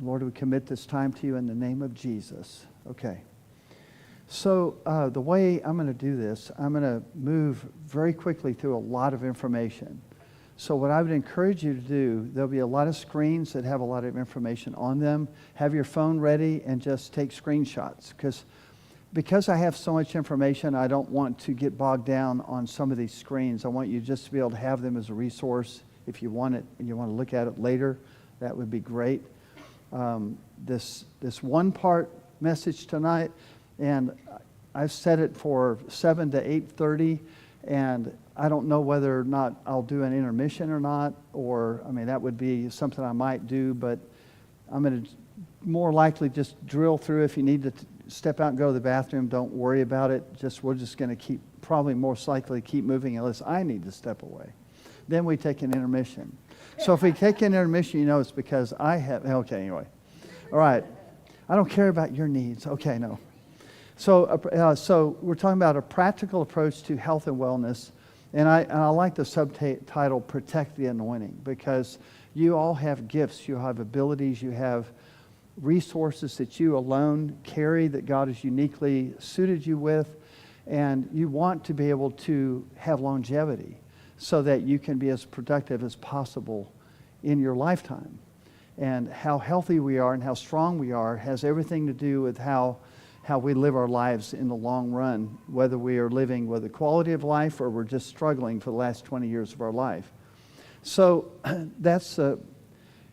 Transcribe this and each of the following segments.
Lord, we commit this time to you in the name of Jesus. Okay. So the way I'm going to do this, I'm going to move very quickly through a lot of information. So what I would encourage you to do, there'll be a lot of screens that have a lot of information on them. Have your phone ready and just take screenshots. Because I have so much information, I don't want to get bogged down on some of these screens. I want you just to be able to have them as a resource. If you want it and you want to look at it later, that would be great. This one-part message tonight, and I've set it for 7 to 8:30, and I don't know whether or not I'll do an intermission or not, or, I mean, that would be something I might do, but I'm going to more likely just drill through. If you need to step out and go to the bathroom, don't worry about it. We're just going to probably most likely keep moving unless I need to step away. Then we take an intermission. So if we take an intermission, you know it's because I have, okay, anyway. All right. I don't care about your needs. Okay, no. So we're talking about a practical approach to health and wellness. And I like the subtitle, Protect the Anointing, because you all have gifts, you have abilities, you have resources that you alone carry that God has uniquely suited you with, and you want to be able to have longevity so that you can be as productive as possible in your lifetime. And how healthy we are and how strong we are has everything to do with how we live our lives in the long run, whether we are living with a quality of life or we're just struggling for the last 20 years of our life. So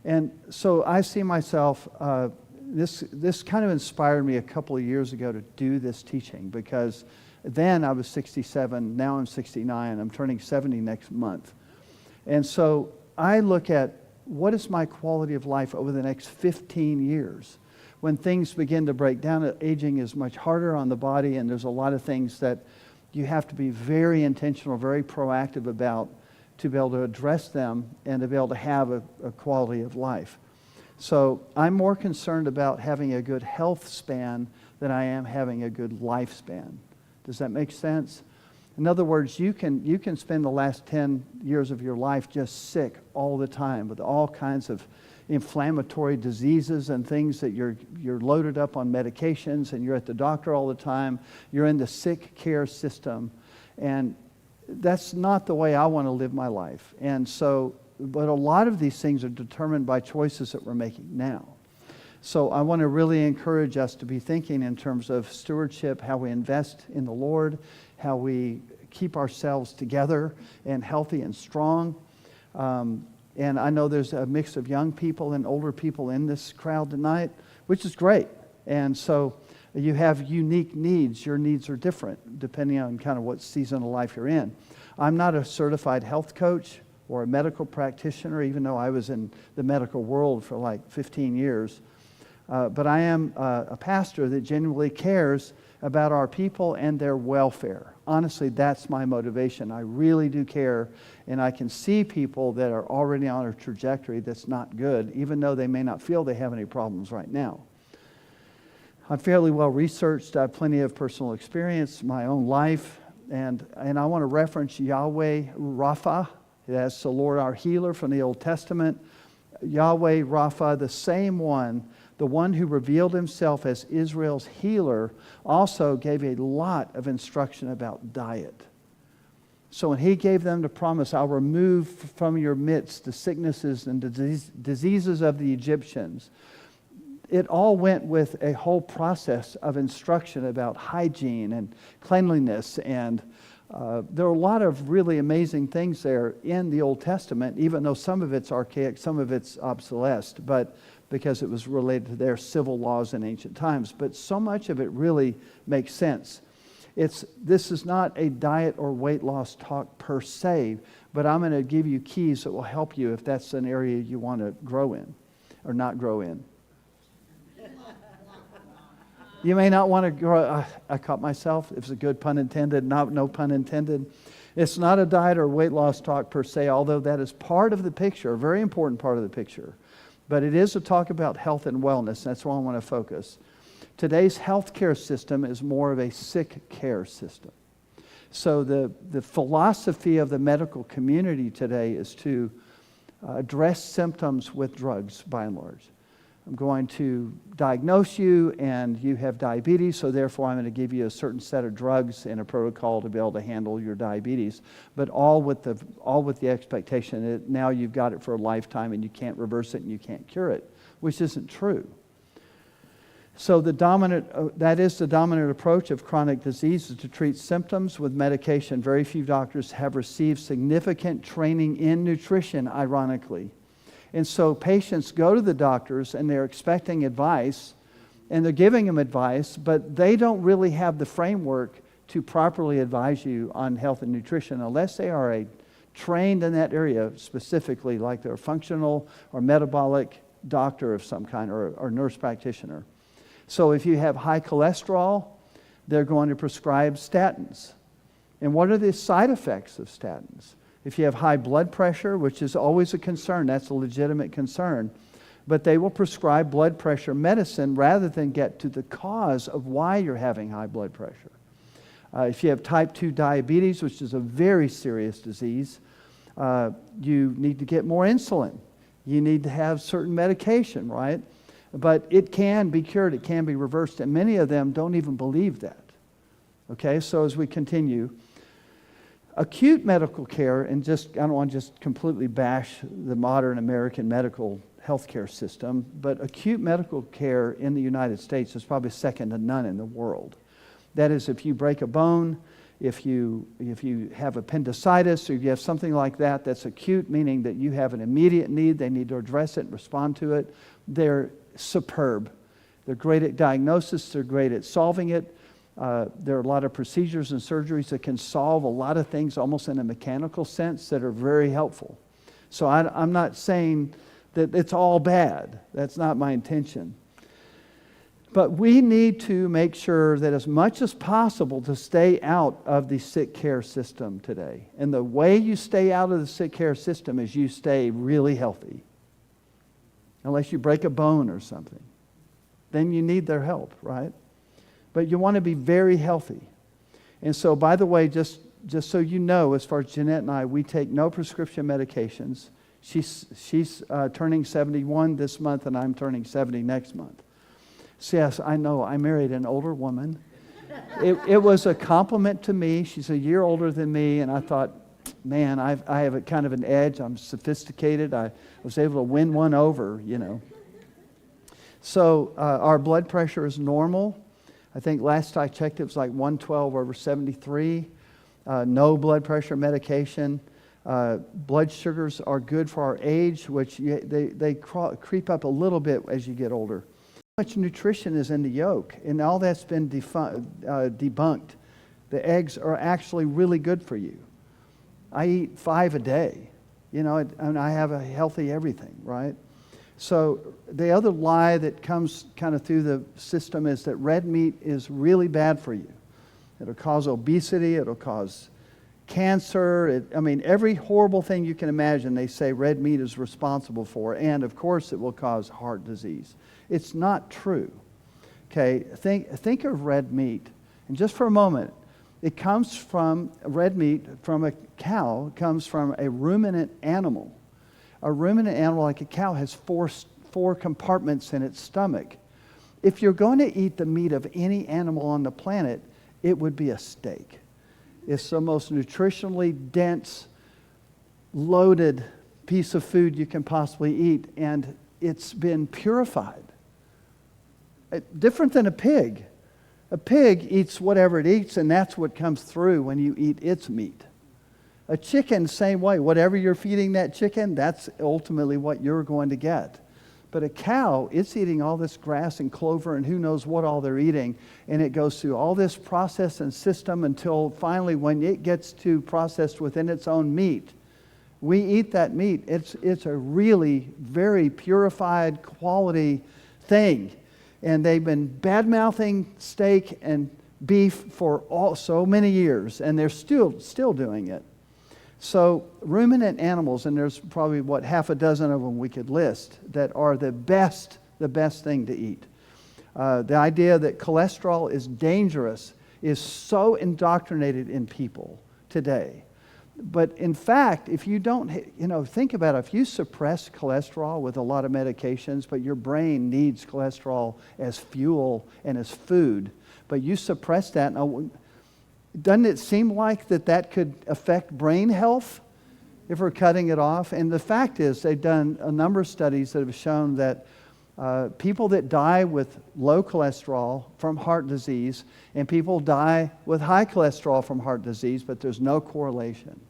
and so I see myself, this kind of inspired me a couple of years ago to do this teaching, because then I was 67, now I'm 69, I'm turning 70 next month. And so I look at what is my quality of life over the next 15 years. When things begin to break down, aging is much harder on the body, and there's a lot of things that you have to be very intentional, very proactive about to be able to address them and to be able to have a quality of life. So I'm more concerned about having a good health span than I am having a good lifespan. Does that make sense? In other words, you can spend the last 10 years of your life just sick all the time with all kinds of inflammatory diseases and things that you're loaded up on medications, and you're at the doctor all the time. You're in the sick care system, and that's not the way I want to live my life. And so, but a lot of these things are determined by choices that we're making now. So I want to really encourage us to be thinking in terms of stewardship, how we invest in the Lord, how we keep ourselves together and healthy and strong. And I know there's a mix of young people and older people in this crowd tonight, which is great. And so you have unique needs. Your needs are different depending on kind of what season of life you're in. I'm not a certified health coach or a medical practitioner, even though I was in the medical world for like 15 years. But I am a pastor that genuinely cares about our people and their welfare. Honestly, that's my motivation. I really do care, and I can see people that are already on a trajectory that's not good, even though they may not feel they have any problems right now. I'm fairly well researched. I have plenty of personal experience, my own life, and I want to reference Yahweh Rapha. That's the Lord our healer from the Old Testament. Yahweh Rapha, the same one, the one who revealed himself as Israel's healer, also gave a lot of instruction about diet. So when he gave them the promise, I'll remove from your midst the sicknesses and diseases of the Egyptians, it all went with a whole process of instruction about hygiene and cleanliness. And there are a lot of really amazing things there in the Old Testament, even though some of it's archaic, some of it's obsolete, but because it was related to their civil laws in ancient times. But so much of it really makes sense. This is not a diet or weight loss talk per se, but I'm going to give you keys that will help you if that's an area you want to grow in or not grow in. You may not want to grow. I caught myself. It's a good pun intended, no pun intended. It's not a diet or weight loss talk per se, although that is part of the picture, a very important part of the picture. But it is a talk about health and wellness. That's where I want to focus. Today's healthcare system is more of a sick care system. So the philosophy of the medical community today is to address symptoms with drugs, by and large. I'm going to diagnose you, and you have diabetes, so therefore I'm going to give you a certain set of drugs and a protocol to be able to handle your diabetes, but all with the expectation that now you've got it for a lifetime and you can't reverse it and you can't cure it, which isn't true. So that is the dominant approach of chronic disease, is to treat symptoms with medication. Very few doctors have received significant training in nutrition, ironically. And so patients go to the doctors and they're expecting advice, and they're giving them advice, but they don't really have the framework to properly advise you on health and nutrition unless they are trained in that area specifically, like they're a functional or metabolic doctor of some kind, or nurse practitioner. So if you have high cholesterol, they're going to prescribe statins. And what are the side effects of statins? If you have high blood pressure, which is always a concern, that's a legitimate concern, but they will prescribe blood pressure medicine rather than get to the cause of why you're having high blood pressure. If you have type 2 diabetes, which is a very serious disease, you need to get more insulin. You need to have certain medication, right? But it can be cured, it can be reversed, and many of them don't even believe that. Okay, so as we continue, acute medical care, and I don't want to just completely bash the modern American medical healthcare system, but acute medical care in the United States is probably second to none in the world. That is, if you break a bone, if you have appendicitis, or you have something like that, that's acute, meaning that you have an immediate need, they need to address it and respond to it, they're superb. They're great at diagnosis, they're great at solving it. There are a lot of procedures and surgeries that can solve a lot of things almost in a mechanical sense that are very helpful. So I'm not saying that it's all bad. That's not my intention. But we need to make sure that as much as possible to stay out of the sick care system today. And the way you stay out of the sick care system is you stay really healthy. Unless you break a bone or something. Then you need their help, right? But you want to be very healthy. And so, by the way, just so you know, as far as Jeanette and I, we take no prescription medications. She's turning 71 this month, and I'm turning 70 next month. So yes, I know, I married an older woman. It was a compliment to me. She's a year older than me, and I thought, man, I have a kind of an edge. I'm sophisticated. I was able to win one over, you know. So our blood pressure is normal. I think last I checked it was like 112/73. No blood pressure medication. Blood sugars are good for our age, which they creep up a little bit as you get older. How much nutrition is in the yolk? And all that's been debunked. The eggs are actually really good for you. I eat 5 a day, you know, and I have a healthy everything, right? So the other lie that comes kind of through the system is that red meat is really bad for you. It'll cause obesity, it'll cause cancer, every horrible thing you can imagine, they say red meat is responsible for, and of course it will cause heart disease. It's not true. Okay, think of red meat, and just for a moment, it comes from red meat from a cow, comes from a ruminant animal. A ruminant animal like a cow has four compartments in its stomach. If you're going to eat the meat of any animal on the planet, it would be a steak. It's the most nutritionally dense, loaded piece of food you can possibly eat, and it's been purified. Different than a pig. A pig eats whatever it eats, and that's what comes through when you eat its meat. A chicken, same way. Whatever you're feeding that chicken, that's ultimately what you're going to get. But a cow, it's eating all this grass and clover and who knows what all they're eating, and it goes through all this process and system until finally when it gets to processed within its own meat, we eat that meat. It's a really very purified quality thing. And they've been bad-mouthing steak and beef for so many years, and they're still doing it. So ruminant animals, and there's probably, half a dozen of them we could list, that are the best thing to eat. The idea that cholesterol is dangerous is so indoctrinated in people today. But in fact, if you don't, think about it. If you suppress cholesterol with a lot of medications, but your brain needs cholesterol as fuel and as food, but you suppress that, doesn't it seem like that could affect brain health if we're cutting it off? And the fact is, they've done a number of studies that have shown that people that die with low cholesterol from heart disease and people die with high cholesterol from heart disease, but there's no correlation.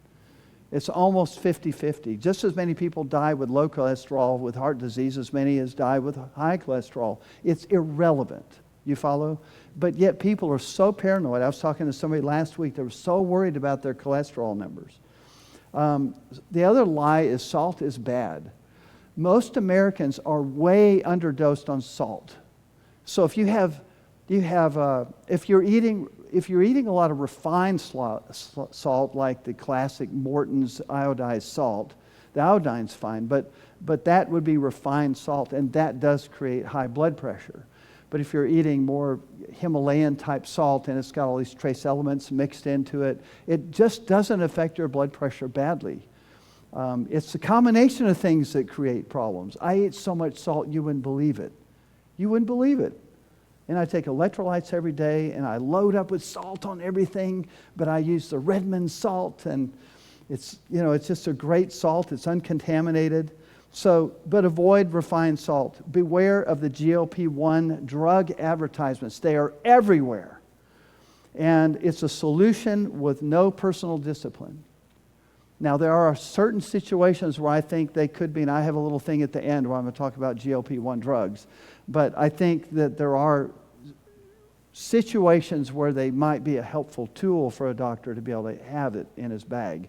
It's almost 50-50. Just as many people die with low cholesterol with heart disease as many as die with high cholesterol. It's irrelevant. You follow? But yet people are so paranoid. I was talking to somebody last week. They were so worried about their cholesterol numbers. The other lie is salt is bad. Most Americans are way underdosed on salt. So if you're eating a lot of refined salt, like the classic Morton's iodized salt, the iodine's fine, but that would be refined salt, and that does create high blood pressure. But if you're eating more Himalayan type salt and it's got all these trace elements mixed into it, it just doesn't affect your blood pressure badly. It's a combination of things that create problems. I eat so much salt, you wouldn't believe it. You wouldn't believe it. And I take electrolytes every day, and I load up with salt on everything, but I use the Redmond salt, and it's just a great salt. It's uncontaminated. So, but avoid refined salt. Beware of the GLP-1 drug advertisements. They are everywhere. And it's a solution with no personal discipline. Now, there are certain situations where I think they could be, and I have a little thing at the end where I'm going to talk about GLP-1 drugs, but I think that there are situations where they might be a helpful tool for a doctor to be able to have it in his bag.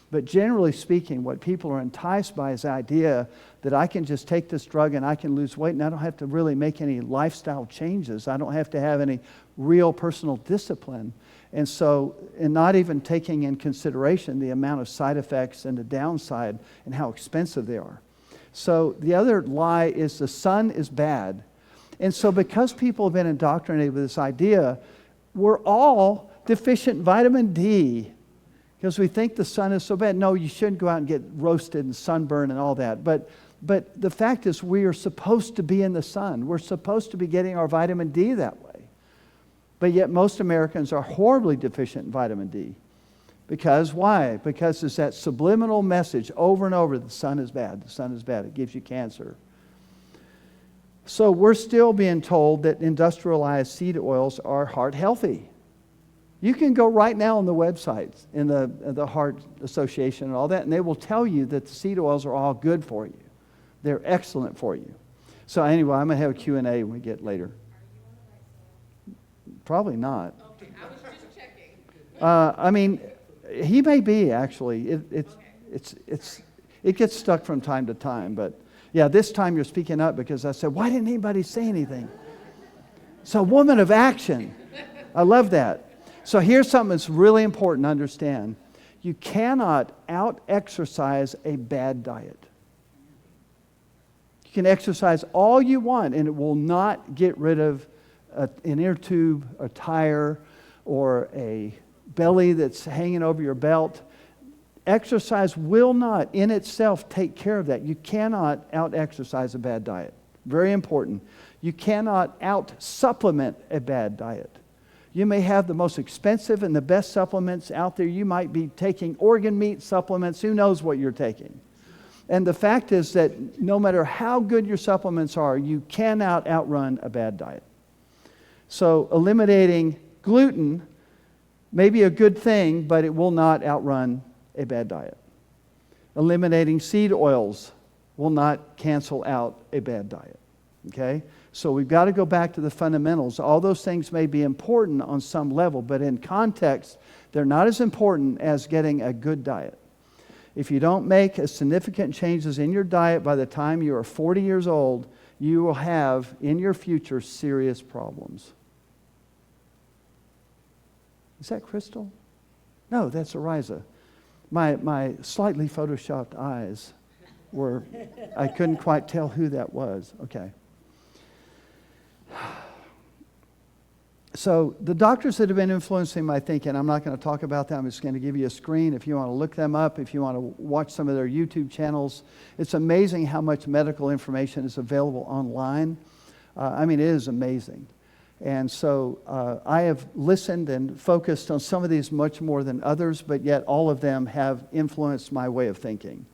But generally speaking, what people are enticed by is the idea that I can just take this drug and I can lose weight and I don't have to really make any lifestyle changes. I don't have to have any real personal discipline. And not even taking in consideration the amount of side effects and the downside and how expensive they are. So the other lie is the sun is bad. And so because people have been indoctrinated with this idea, we're all deficient in vitamin D because we think the sun is so bad. No, you shouldn't go out and get roasted and sunburned and all that. But the fact is we are supposed to be in the sun. We're supposed to be getting our vitamin D that way. But yet most Americans are horribly deficient in vitamin D. Because why? Because it's that subliminal message over and over, the sun is bad, the sun is bad, it gives you cancer. So we're still being told that industrialized seed oils are heart healthy. You can go right now on the websites in the Heart Association and all that, and they will tell you that the seed oils are all good for you. They're excellent for you. So anyway, I'm going to have a Q&A when we get later. Probably not. Okay, I was just checking. He may be actually. It gets stuck from time to time, but yeah, this time you're speaking up because I said, why didn't anybody say anything? So, woman of action. I love that. So here's something that's really important to understand. You cannot out-exercise a bad diet. You can exercise all you want, and it will not get rid of an ear tube, a tire, or a belly that's hanging over your belt. Exercise will not in itself take care of that. You cannot out-exercise a bad diet. Very important. You cannot out-supplement a bad diet. You may have the most expensive and the best supplements out there. You might be taking organ meat supplements. Who knows what you're taking? And the fact is that no matter how good your supplements are, you cannot outrun a bad diet. So eliminating gluten may be a good thing, but it will not outrun a bad diet. Eliminating seed oils will not cancel out a bad diet. Okay? So we've got to go back to the fundamentals. All those things may be important on some level, but in context, they're not as important as getting a good diet. If you don't make significant changes in your diet by the time you are 40 years old, you will have in your future serious problems. Is that Crystal? No, that's Ariza. My slightly photoshopped eyes were, I couldn't quite tell who that was. Okay. So the doctors that have been influencing my thinking, I'm not going to talk about them. I'm just going to give you a screen if you want to look them up, if you want to watch some of their YouTube channels. It's amazing how much medical information is available online. It is amazing. And so I have listened and focused on some of these much more than others, but yet all of them have influenced my way of thinking.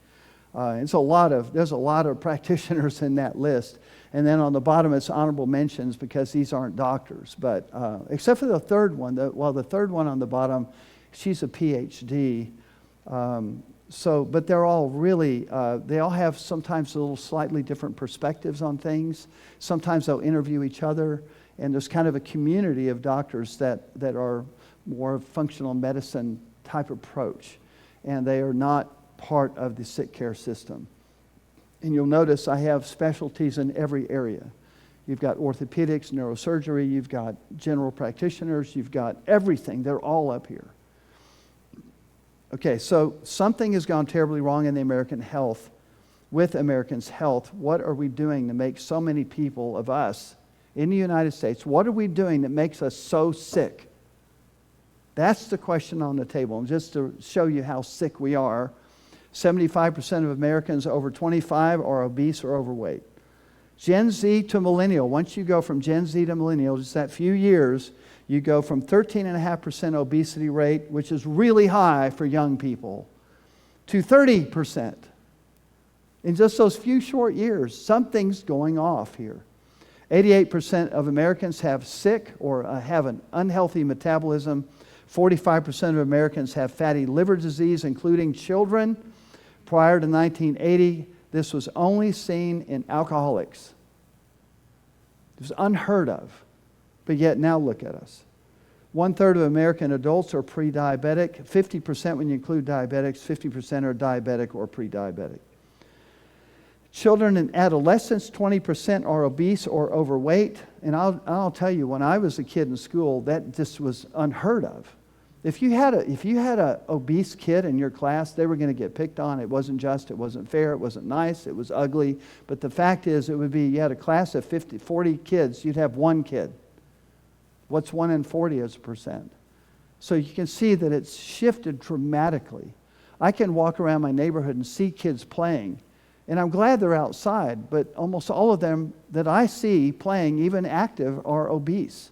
And so there's a lot of practitioners in that list. And then on the bottom, it's honorable mentions because these aren't doctors. But except for the third one, the third one on the bottom, she's a PhD. But they're all really, they all have sometimes a little slightly different perspectives on things. Sometimes they'll interview each other. And there's kind of a community of doctors that are more functional medicine type approach. And they are not part of the sick care system. And you'll notice I have specialties in every area. You've got orthopedics, neurosurgery, you've got general practitioners, you've got everything. They're all up here. Okay, so something has gone terribly wrong in the with Americans' health. What are we doing to make so many people of us in the United States, what are we doing that makes us so sick? That's the question on the table. And just to show you how sick we are, 75% of Americans over 25 are obese or overweight. Gen Z to millennial, once you go from Gen Z to millennial, just that few years, you go from 13.5% obesity rate, which is really high for young people, to 30%. In just those few short years, something's going off here. 88% of Americans have sick or have an unhealthy metabolism. 45% of Americans have fatty liver disease, including children. Prior to 1980, this was only seen in alcoholics. It was unheard of. But yet now look at us. 1/3 of American adults are pre-diabetic. 50% when you include diabetics, 50% are diabetic or pre-diabetic. Children and adolescents, 20% are obese or overweight. And I'll tell you, when I was a kid in school, that just was unheard of. If you had a obese kid in your class, they were going to get picked on. It wasn't just, it wasn't fair, it wasn't nice, it was ugly. But the fact is, it would be, you had a class of 40 kids, you'd have one kid. What's 1 in 40 as a percent? So you can see that it's shifted dramatically. I can walk around my neighborhood and see kids playing. And I'm glad they're outside, but almost all of them that I see playing, even active, are obese.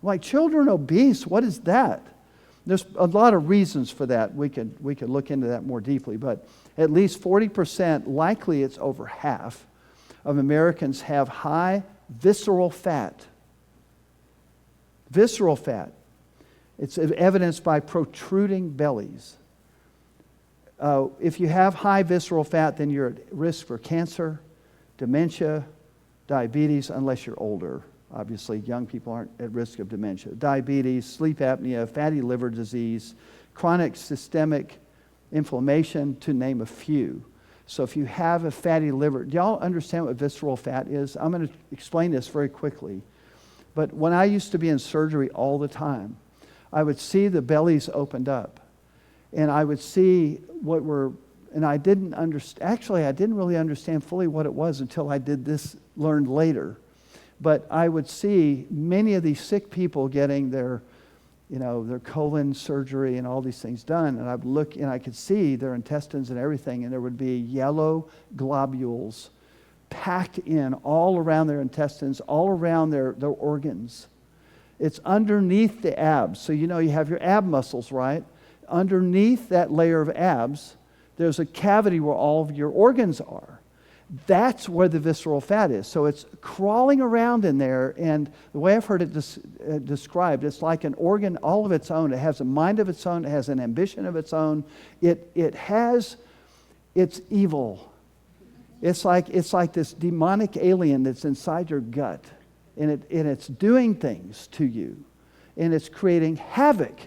Like, children obese, what is that? There's a lot of reasons for that. We could look into that more deeply, but at least 40%, likely it's over half, of Americans have high visceral fat. Visceral fat. It's evidenced by protruding bellies. If you have high visceral fat, then you're at risk for cancer, dementia, diabetes, unless you're older. Obviously, young people aren't at risk of dementia. Diabetes, sleep apnea, fatty liver disease, chronic systemic inflammation, to name a few. So if you have a fatty liver, do y'all understand what visceral fat is? I'm going to explain this very quickly. But when I used to be in surgery all the time, I would see the bellies opened up. And I would see and I didn't understand, actually I didn't really understand fully what it was until I learned later. But I would see many of these sick people getting their colon surgery and all these things done. And I'd look and I could see their intestines and everything, and there would be yellow globules packed in all around their intestines, all around their organs. It's underneath the abs. So you have your ab muscles, right? Underneath that layer of abs, there's a cavity where all of your organs are. That's where the visceral fat is. So it's crawling around in there, and the way I've heard it described, it's like an organ all of its own. It has a mind of its own. It has an ambition of its own. It's evil. It's like this demonic alien that's inside your gut, and it's doing things to you, and it's creating havoc.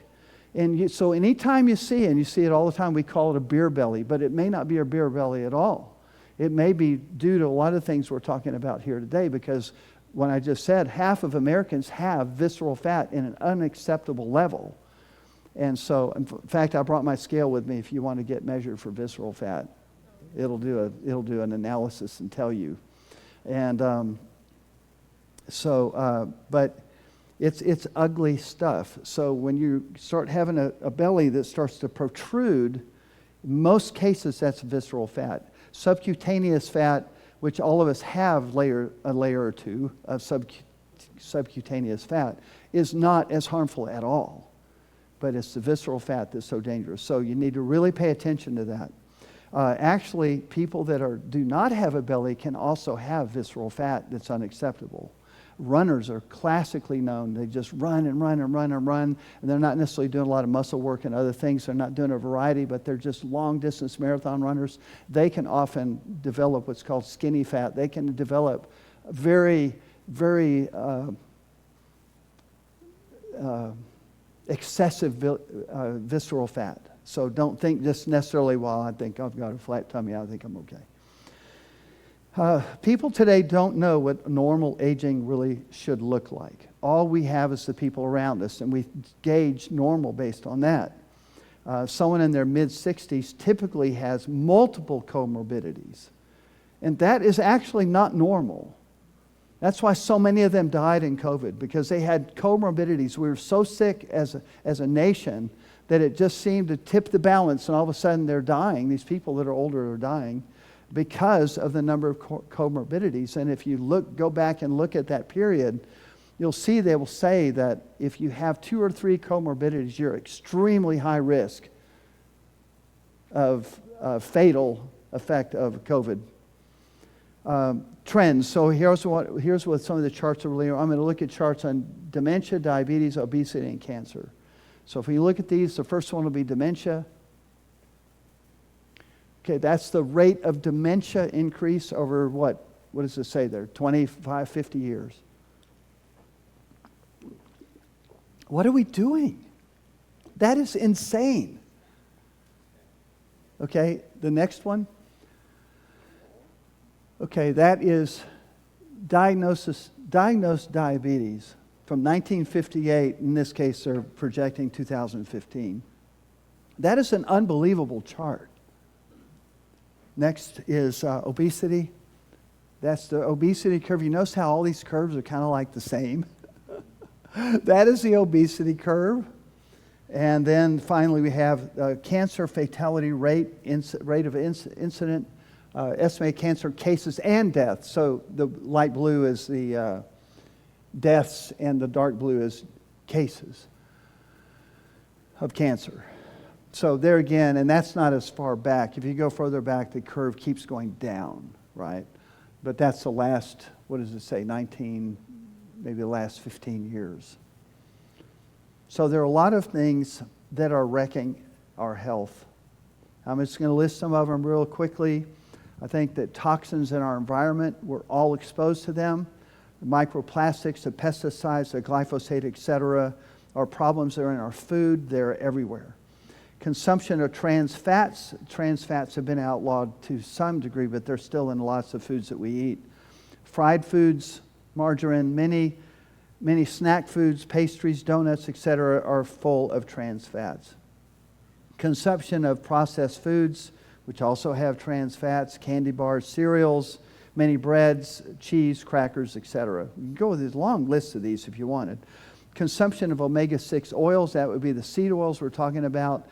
And so anytime you see it all the time, we call it a beer belly, but it may not be a beer belly at all. It may be due to a lot of things we're talking about here today, because when I just said half of Americans have visceral fat in an unacceptable level. And so, in fact, I brought my scale with me if you want to get measured for visceral fat. It'll do an analysis and tell you. And but It's ugly stuff. So when you start having a belly that starts to protrude, in most cases that's visceral fat. Subcutaneous fat, which all of us have a layer or two of subcutaneous fat, is not as harmful at all. But it's the visceral fat that's so dangerous. So you need to really pay attention to that. Actually, people that do not have a belly can also have visceral fat that's unacceptable. Runners are classically known. They just run and run and run and run, and they're not necessarily doing a lot of muscle work and other things. They're not doing a variety, but they're just long-distance marathon runners. They can often develop what's called skinny fat. They can develop very, very excessive visceral fat. So don't think just necessarily, well, I think I've got a flat tummy, I think I'm okay. People today don't know what normal aging really should look like. All we have is the people around us, and we gauge normal based on that. Someone in their mid-60s typically has multiple comorbidities, and that is actually not normal. That's why so many of them died in COVID, because they had comorbidities. We were so sick as a nation that it just seemed to tip the balance, and all of a sudden they're dying. These people that are older are dying because of the number of comorbidities. And if you go back and look at that period, you'll see they will say that if you have 2 or 3 comorbidities, you're extremely high risk of fatal effect of COVID. Trends. So here's what some of the charts are really. I'm going to look at charts on dementia, diabetes, obesity, and cancer. So if we look at these, the first one will be dementia. Okay, that's the rate of dementia increase over what does it say there? 25, 50 years. What are we doing? That is insane. Okay, the next one. Okay, that is diagnosed diabetes from 1958. In this case, they're projecting 2015. That is an unbelievable chart. Next is obesity. That's the obesity curve. You notice how all these curves are kind of like the same? That is the obesity curve. And then finally we have cancer fatality rate of incident, estimated cancer cases and deaths. So the light blue is the deaths and the dark blue is cases of cancer. So there again, and that's not as far back. If you go further back, the curve keeps going down, right? But that's the last, what does it say, maybe the last 15 years. So there are a lot of things that are wrecking our health. I'm just going to list some of them real quickly. I think that toxins in our environment, we're all exposed to them. The microplastics, the pesticides, the glyphosate, etc., are problems that are in our food. They're everywhere. Consumption of trans fats. Trans fats have been outlawed to some degree, but they're still in lots of foods that we eat. Fried foods, margarine, many snack foods, pastries, donuts, etc., are full of trans fats. Consumption of processed foods, which also have trans fats, candy bars, cereals, many breads, cheese, crackers, etc. You can go with a long list of these if you wanted. Consumption of omega-6 oils, that would be the seed oils we're talking about.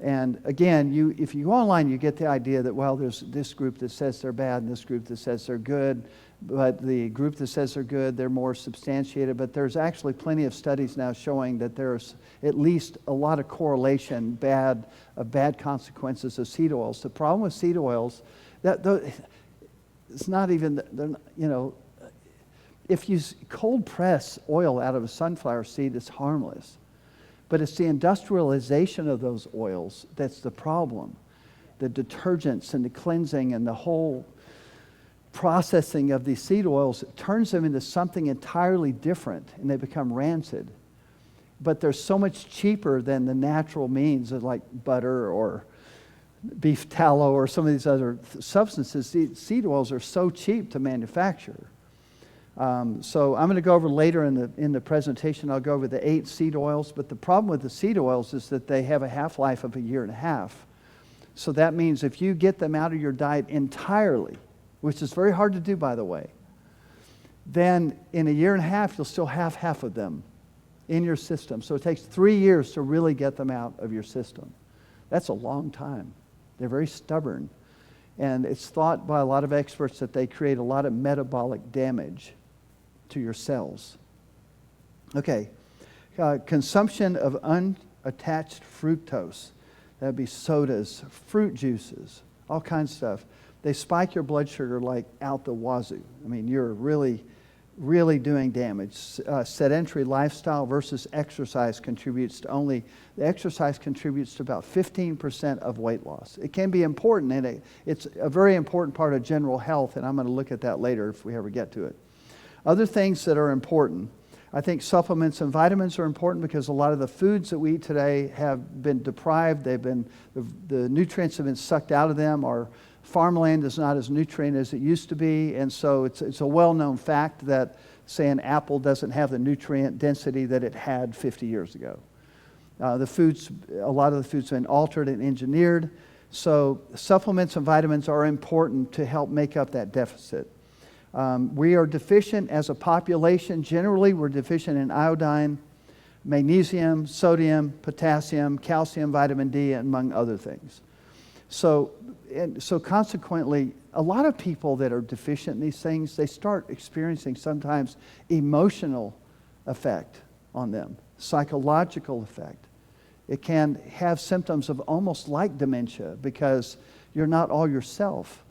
And again, if you go online, you get the idea that, well, there's this group that says they're bad and this group that says they're good. But the group that says they're good, they're more substantiated. But there's actually plenty of studies now showing that there's at least a lot of correlation, bad consequences of seed oils. The problem with seed oils, it's not even, if you cold press oil out of a sunflower seed, it's harmless. But it's the industrialization of those oils that's the problem. The detergents and the cleansing and the whole processing of these seed oils turns them into something entirely different, and they become rancid. But they're so much cheaper than the natural means of like butter or beef tallow or some of these other substances. Seed oils are so cheap to manufacture. So I'm going to go over later in the presentation, I'll go over the 8 seed oils. But the problem with the seed oils is that they have a half-life of 1.5 years. So that means if you get them out of your diet entirely, which is very hard to do, by the way, then in 1.5 years, you'll still have half of them in your system. So it takes 3 years to really get them out of your system. That's a long time. They're very stubborn. And it's thought by a lot of experts that they create a lot of metabolic damage to your cells. Okay, consumption of unattached fructose. That would be sodas, fruit juices, all kinds of stuff. They spike your blood sugar like out the wazoo. I mean, you're really doing damage. Sedentary lifestyle versus exercise contributes to the exercise contributes to about 15% of weight loss. It can be important, and it's a very important part of general health, and I'm going to look at that later if we ever get to it. Other things that are important, I think supplements and vitamins are important because a lot of the foods that we eat today have been deprived. The nutrients have been sucked out of them. Our farmland is not as nutrient as it used to be, and so it's a well-known fact that, say, an apple doesn't have the nutrient density that it had 50 years ago. A lot of the foods have been altered and engineered, so supplements and vitamins are important to help make up that deficit. We are deficient as a population. Generally, we're deficient in iodine, magnesium, sodium, potassium, calcium, vitamin D, among other things. So consequently, a lot of people that are deficient in these things, they start experiencing sometimes emotional effect on them, psychological effect. It can have symptoms of almost like dementia because you're not all yourself.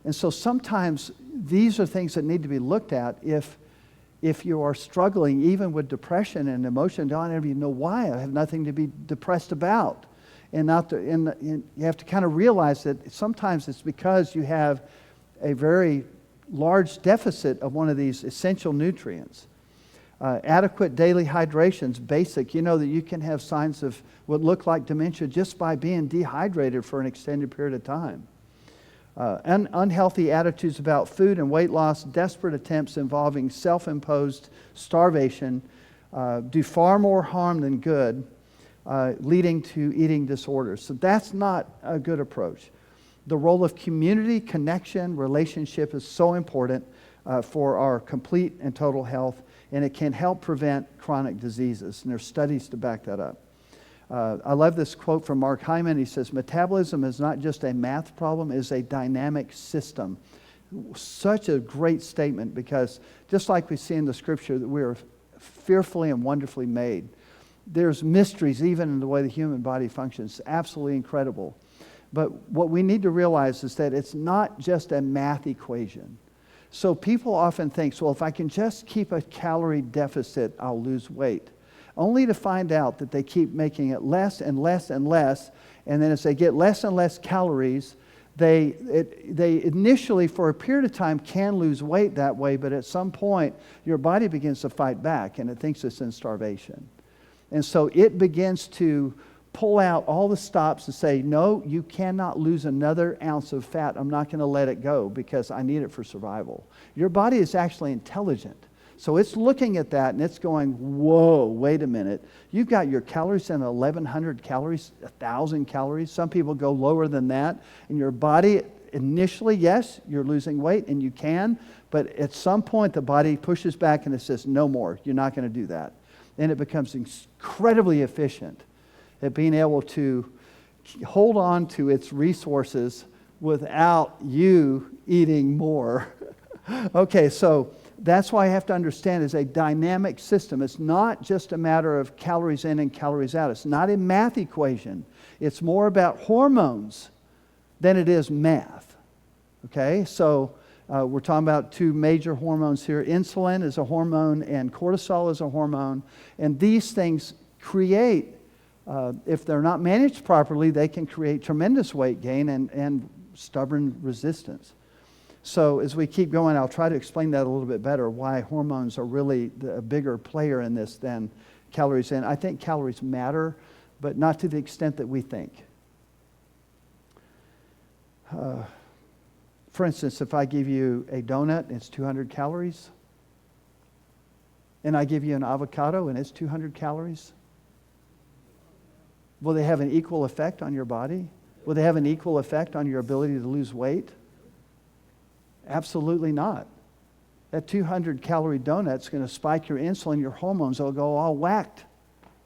And so sometimes these are things that need to be looked at if you are struggling even with depression and emotion. Don't even know why. I have nothing to be depressed about. And you have to kind of realize that sometimes it's because you have a very large deficit of one of these essential nutrients. Adequate daily hydration's basic. You know that you can have signs of what look like dementia just by being dehydrated for an extended period of time. Unhealthy attitudes about food and weight loss, desperate attempts involving self-imposed starvation do far more harm than good, leading to eating disorders. So that's not a good approach. The role of community, connection, relationship is so important for our complete and total health, and it can help prevent chronic diseases, and there's studies to back that up. I love this quote from Mark Hyman. He says, metabolism is not just a math problem, it is a dynamic system. Such a great statement because just like we see in the scripture that we are fearfully and wonderfully made. There's mysteries even in the way the human body functions. Absolutely incredible. But what we need to realize is that it's not just a math equation. So people often think, well, if I can just keep a calorie deficit, I'll lose weight. Only to find out that they keep making it less and less and less, and then as they get less and less calories, they initially, for a period of time, can lose weight that way, but at some point, your body begins to fight back, and it thinks it's in starvation. And so it begins to pull out all the stops and say, no, you cannot lose another ounce of fat. I'm not going to let it go because I need it for survival. Your body is actually intelligent. So it's looking at that and it's going, whoa, wait a minute. You've got your calories in 1,100 calories, 1,000 calories. Some people go lower than that. And your body, initially, yes, you're losing weight and you can. But at some point, the body pushes back and it says, no more. You're not going to do that. And it becomes incredibly efficient at being able to hold on to its resources without you eating more. Okay, so that's why I have to understand it's a dynamic system. It's not just a matter of calories in and calories out. It's not a math equation. It's more about hormones than it is math. Okay, so we're talking about two major hormones here. Insulin is a hormone and cortisol is a hormone. And these things create, if they're not managed properly, they can create tremendous weight gain and stubborn resistance. So as we keep going, I'll try to explain that a little bit better, why hormones are really a bigger player in this than calories in. I think calories matter, but not to the extent that we think. For instance, if I give you a donut, it's 200 calories, and I give you an avocado and it's 200 calories, will they have an equal effect on your body? Will they have an equal effect on your ability to lose weight? Absolutely not. that 200-calorie donut's going to spike your insulin, your hormones will go all whacked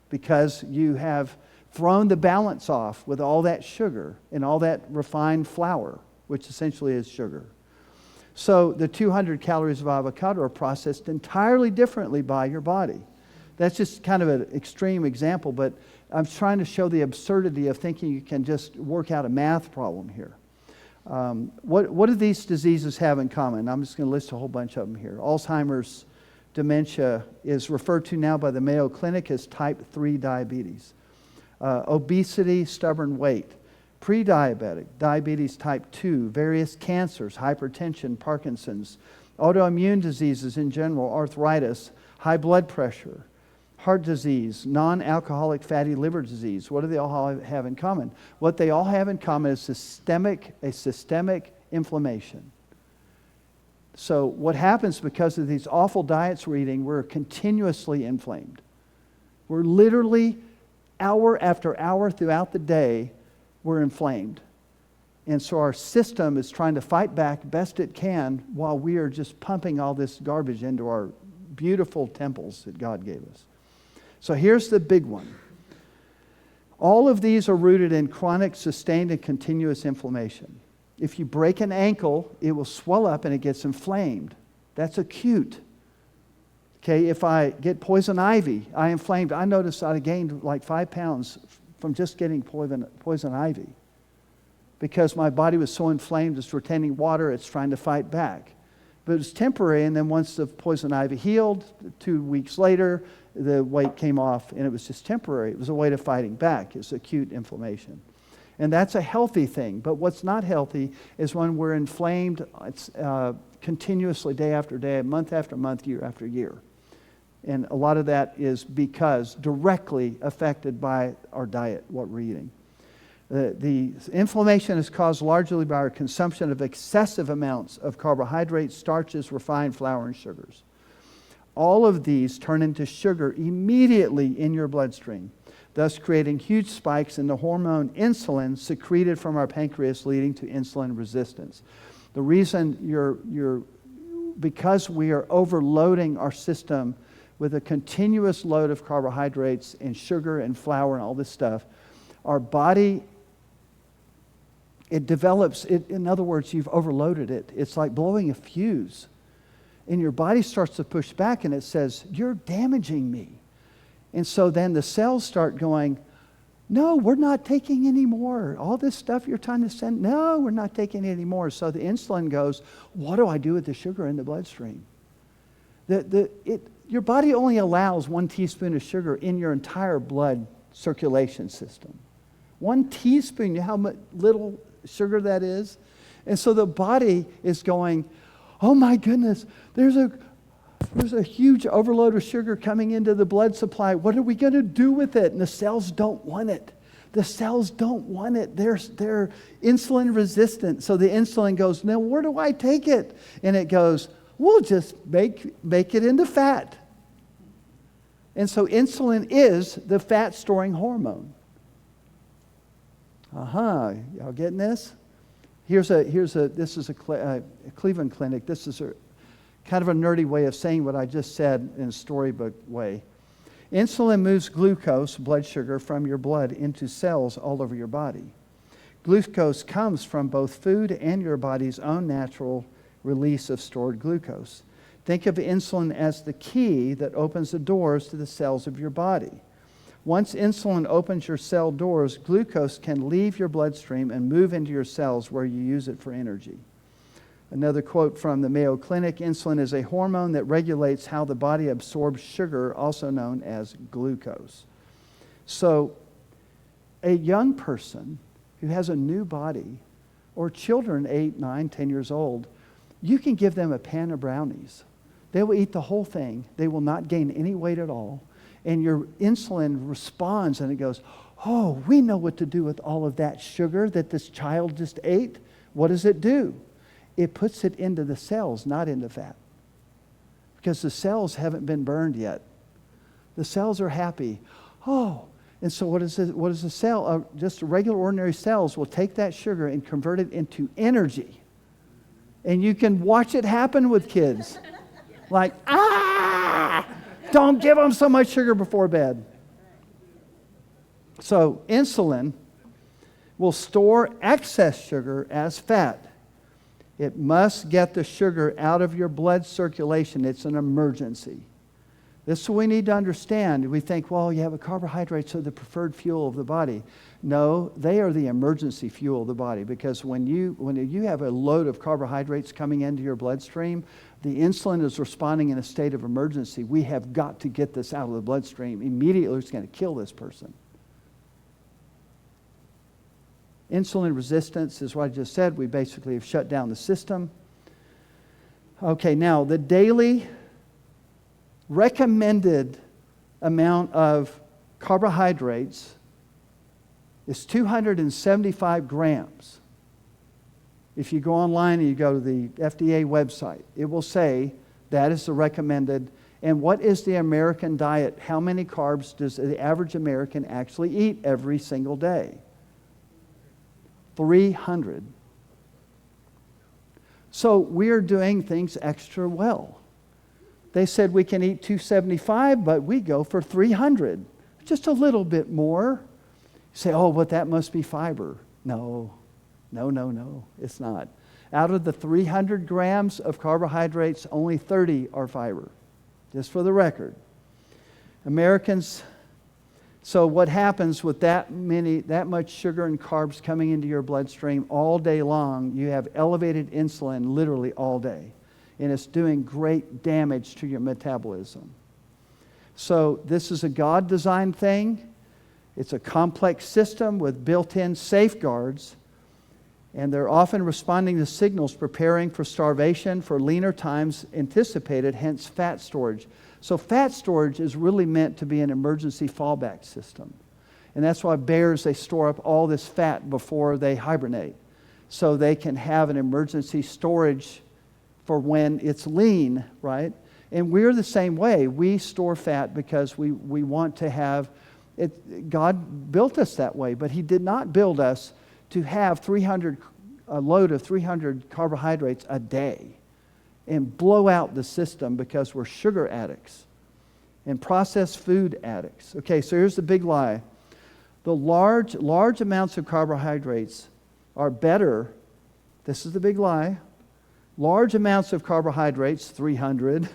because you have thrown the balance off with all that sugar and all that refined flour, which essentially is sugar. So the 200 calories of avocado are processed entirely differently by your body. That's just kind of an extreme example, but I'm trying to show the absurdity of thinking you can just work out a math problem here. What do these diseases have in common? I'm just going to list a whole bunch of them here. Alzheimer's, dementia is referred to now by the Mayo Clinic as type 3 diabetes. Obesity, stubborn weight. Pre-diabetic, diabetes type 2, various cancers, hypertension, Parkinson's, autoimmune diseases in general, arthritis, high blood pressure, heart disease, non-alcoholic fatty liver disease. What do they all have in common? What they all have in common is a systemic inflammation. So what happens because of these awful diets we're eating, we're continuously inflamed. We're literally hour after hour throughout the day, we're inflamed. And so our system is trying to fight back best it can while we are just pumping all this garbage into our beautiful temples that God gave us. So here's the big one. All of these are rooted in chronic, sustained, and continuous inflammation. If you break an ankle, it will swell up and it gets inflamed. That's acute. Okay, if I get poison ivy, I inflamed. I noticed I gained like 5 pounds from just getting poison ivy because my body was so inflamed, it's retaining water, it's trying to fight back. But it was temporary, and then once the poison ivy healed, 2 weeks later, the weight came off, and it was just temporary. It was a way of fighting back. It's acute inflammation. And that's a healthy thing. But what's not healthy is when we're inflamed continuously day after day, month after month, year after year. And a lot of that is because directly affected by our diet, what we're eating. The inflammation is caused largely by our consumption of excessive amounts of carbohydrates, starches, refined flour, and sugars. All of these turn into sugar immediately in your bloodstream, thus creating huge spikes in the hormone insulin secreted from our pancreas, leading to insulin resistance. The reason because we are overloading our system with a continuous load of carbohydrates and sugar and flour and all this stuff, our body, it develops, in other words, you've overloaded it. It's like blowing a fuse. And your body starts to push back and it says, you're damaging me. And so then the cells start going, no, we're not taking any more. All this stuff you're trying to send, no, we're not taking any more. So the insulin goes, what do I do with the sugar in the bloodstream? Your body only allows 1 teaspoon of sugar in your entire blood circulation system. 1 teaspoon, you know how much little sugar that is? And so the body is going, oh my goodness, there's a huge overload of sugar coming into the blood supply. What are we going to do with it? And the cells don't want it. The cells don't want it. They're insulin resistant. So the insulin goes, now where do I take it? And it goes, we'll just make it into fat. And so insulin is the fat-storing hormone. Y'all getting this? This is a Cleveland clinic. This is a kind of a nerdy way of saying what I just said in a storybook way. Insulin moves glucose, blood sugar, from your blood into cells all over your body. Glucose comes from both food and your body's own natural release of stored glucose. Think of insulin as the key that opens the doors to the cells of your body. Once insulin opens your cell doors, glucose can leave your bloodstream and move into your cells where you use it for energy. Another quote from the Mayo Clinic, insulin is a hormone that regulates how the body absorbs sugar, also known as glucose. So a young person who has a new body, or children 8, 9, 10 years old, you can give them a pan of brownies. They will eat the whole thing. They will not gain any weight at all. And your insulin responds and it goes, oh, we know what to do with all of that sugar that this child just ate. What does it do? It puts it into the cells, not into fat. Because the cells haven't been burned yet. The cells are happy. Oh, and so what is a cell? Just regular ordinary cells will take that sugar and convert it into energy. And you can watch it happen with kids. Like, don't give them so much sugar before bed. So insulin will store excess sugar as fat. It must get the sugar out of your blood circulation. It's an emergency. This is what we need to understand. We think, well, you have a carbohydrates are the preferred fuel of the body. No, they are the emergency fuel of the body, because when you have a load of carbohydrates coming into your bloodstream, the insulin is responding in a state of emergency. We have got to get this out of the bloodstream immediately. It's going to kill this person. Insulin resistance is what I just said. We basically have shut down the system. Okay, now the daily recommended amount of carbohydrates is 275 grams. If you go online and you go to the FDA website, it will say that is the recommended. And what is the American diet? How many carbs does the average American actually eat every single day? 300. So we're doing things extra well. They said we can eat 275, but we go for 300. Just a little bit more. You say, oh, but that must be fiber. No, it's not. Out of the 300 grams of carbohydrates, only 30 are fiber. Just for the record. Americans, so what happens with that much sugar and carbs coming into your bloodstream all day long, you have elevated insulin literally all day. And it's doing great damage to your metabolism. So this is a God-designed thing. It's a complex system with built-in safeguards. And they're often responding to signals preparing for starvation for leaner times anticipated, hence fat storage. So fat storage is really meant to be an emergency fallback system. And that's why bears, they store up all this fat before they hibernate. So they can have an emergency storage for when it's lean, right? And we're the same way. We store fat because we want to have it. God built us that way, but He did not build us to have a load of 300 carbohydrates a day and blow out the system because we're sugar addicts and processed food addicts. Okay, so here's the big lie. The large amounts of carbohydrates are better. This is the big lie. Large amounts of carbohydrates, 300,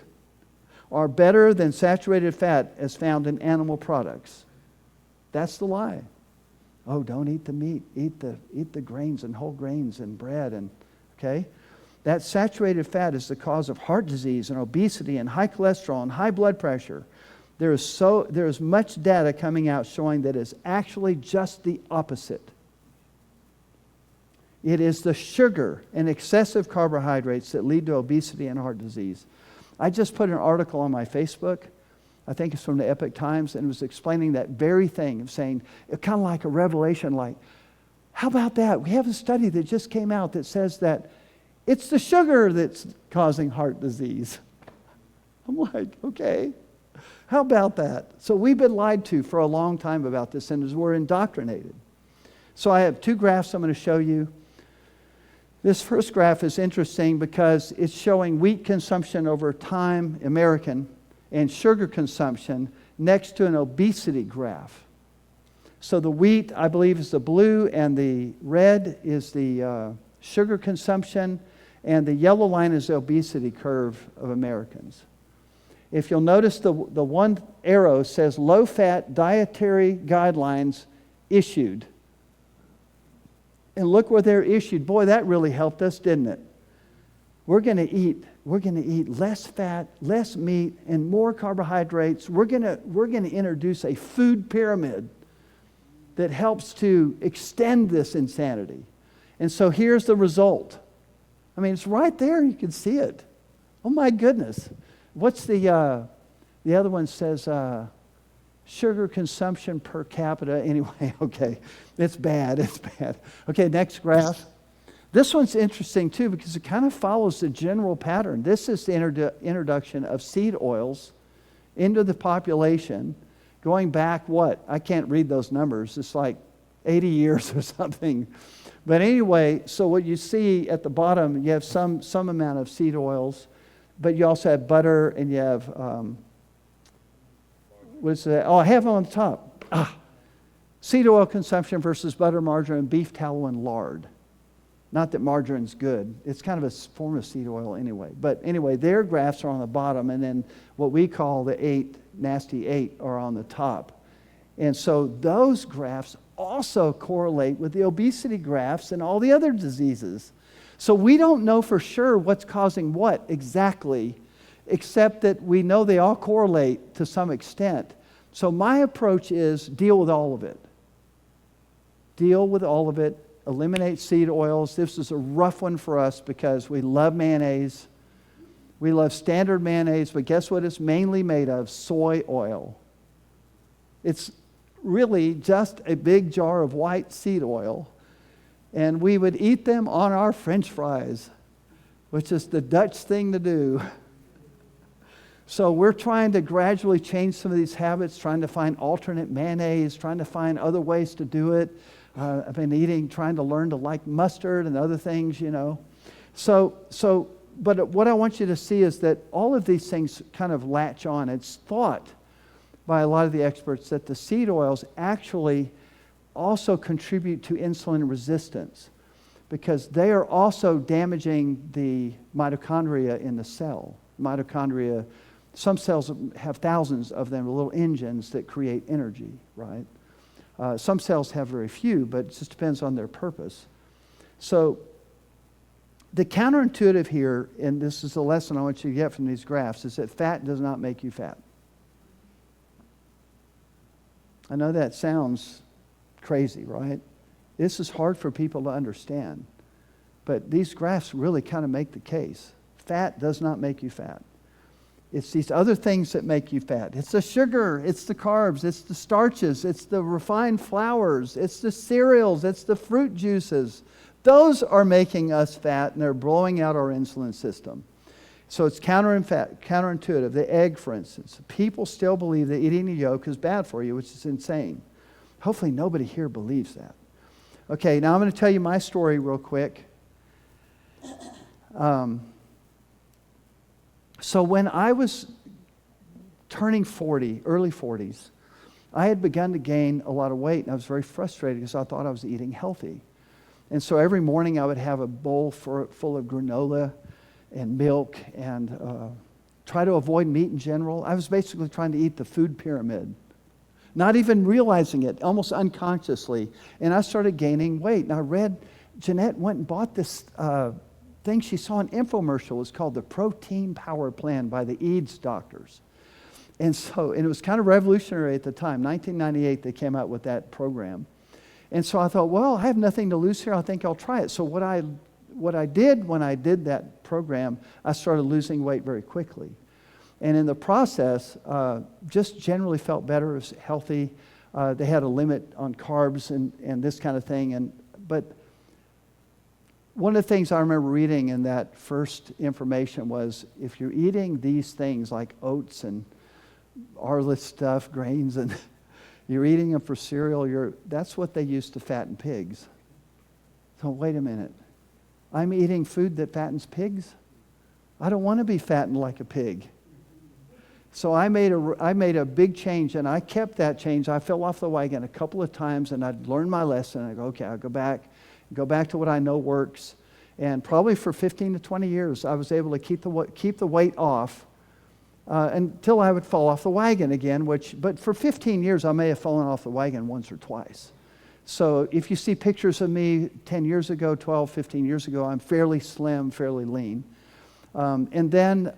are better than saturated fat as found in animal products. That's the lie. Oh, don't eat the meat. Eat the grains and whole grains and bread. And okay, that saturated fat is the cause of heart disease and obesity and high cholesterol and high blood pressure. There is much data coming out showing that it's actually just the opposite. It is the sugar and excessive carbohydrates that lead to obesity and heart disease. I just put an article on my Facebook. I think it's from the Epoch Times, and it was explaining that very thing of saying, kind of like a revelation, like, how about that? We have a study that just came out that says that it's the sugar that's causing heart disease. I'm like, okay, how about that? So we've been lied to for a long time about this, and we're indoctrinated. So I have two graphs I'm going to show you. This first graph is interesting because it's showing wheat consumption over time, American, and sugar consumption next to an obesity graph. So the wheat, I believe, is the blue, and the red is the sugar consumption, and the yellow line is the obesity curve of Americans. If you'll notice, the one arrow says low-fat dietary guidelines issued. And look where they're issued. Boy, that really helped us, didn't it? We're going to eat less fat, less meat, and more carbohydrates. We're going to introduce a food pyramid that helps to extend this insanity. And so here's the result. I mean, it's right there. You can see it. Oh my goodness. What's the other one says sugar consumption per capita. Anyway, okay. It's bad. Okay, next graph. This one's interesting too because it kind of follows the general pattern. This is the introduction of seed oils into the population going back, what? I can't read those numbers. It's like 80 years or something. But anyway, so what you see at the bottom, you have some amount of seed oils. but you also have butter, and you have, what's that? Oh, I have them on the top. Seed oil consumption versus butter, margarine, beef tallow, and lard. Not that margarine's good. It's kind of a form of seed oil anyway. But anyway, their graphs are on the bottom, and then what we call the nasty eight are on the top. And so those graphs also correlate with the obesity graphs and all the other diseases. So we don't know for sure what's causing what exactly, except that we know they all correlate to some extent. So my approach is deal with all of it. Deal with all of it. Eliminate seed oils. This is a rough one for us because we love mayonnaise. We love standard mayonnaise, but guess what it's mainly made of? Soy oil. It's really just a big jar of white seed oil. And we would eat them on our French fries, which is the Dutch thing to do. So we're trying to gradually change some of these habits, trying to find alternate mayonnaise, trying to find other ways to do it. I've been trying to learn to like mustard and other things, you know. But what I want you to see is that all of these things kind of latch on. It's thought by a lot of the experts that the seed oils actually also contribute to insulin resistance because they are also damaging the mitochondria in the cell. Mitochondria, some cells have thousands of them, little engines that create energy, right? Some cells have very few, but it just depends on their purpose. So the counterintuitive here, and this is the lesson I want you to get from these graphs, is that fat does not make you fat. I know that sounds crazy, right? This is hard for people to understand. But these graphs really kind of make the case. Fat does not make you fat. It's these other things that make you fat. It's the sugar, it's the carbs, it's the starches, it's the refined flours, it's the cereals, it's the fruit juices. Those are making us fat, and they're blowing out our insulin system. So it's counterintuitive. The egg, for instance. People still believe that eating the yolk is bad for you, which is insane. Hopefully nobody here believes that. Okay, now I'm going to tell you my story real quick. So when I was turning 40, early 40s, I had begun to gain a lot of weight, and I was very frustrated because I thought I was eating healthy. And so every morning I would have a bowl full of granola and milk and try to avoid meat in general. I was basically trying to eat the food pyramid, not even realizing it, almost unconsciously. And I started gaining weight. And I read, Jeanette went and bought this thing she saw an infomercial. It was called the Protein Power Plan by the Eads doctors. And it was kind of revolutionary at the time. 1998, they came out with that program. And so I thought, well, I have nothing to lose here. I think I'll try it. So what I did when I did that program, I started losing weight very quickly. And in the process, just generally felt better, it was healthy. They had a limit on carbs and this kind of thing. But one of the things I remember reading in that first information was if you're eating these things like oats and Arla stuff, grains, and you're eating them for cereal, that's what they use to fatten pigs. So wait a minute. I'm eating food that fattens pigs? I don't want to be fattened like a pig. So I made a big change, and I kept that change. I fell off the wagon a couple of times, and I'd learned my lesson. I go, okay, I'll go back to what I know works. And probably for 15 to 20 years, I was able to keep the weight off until I would fall off the wagon again. But for 15 years, I may have fallen off the wagon once or twice. So if you see pictures of me 10 years ago, 12, 15 years ago, I'm fairly slim, fairly lean. And then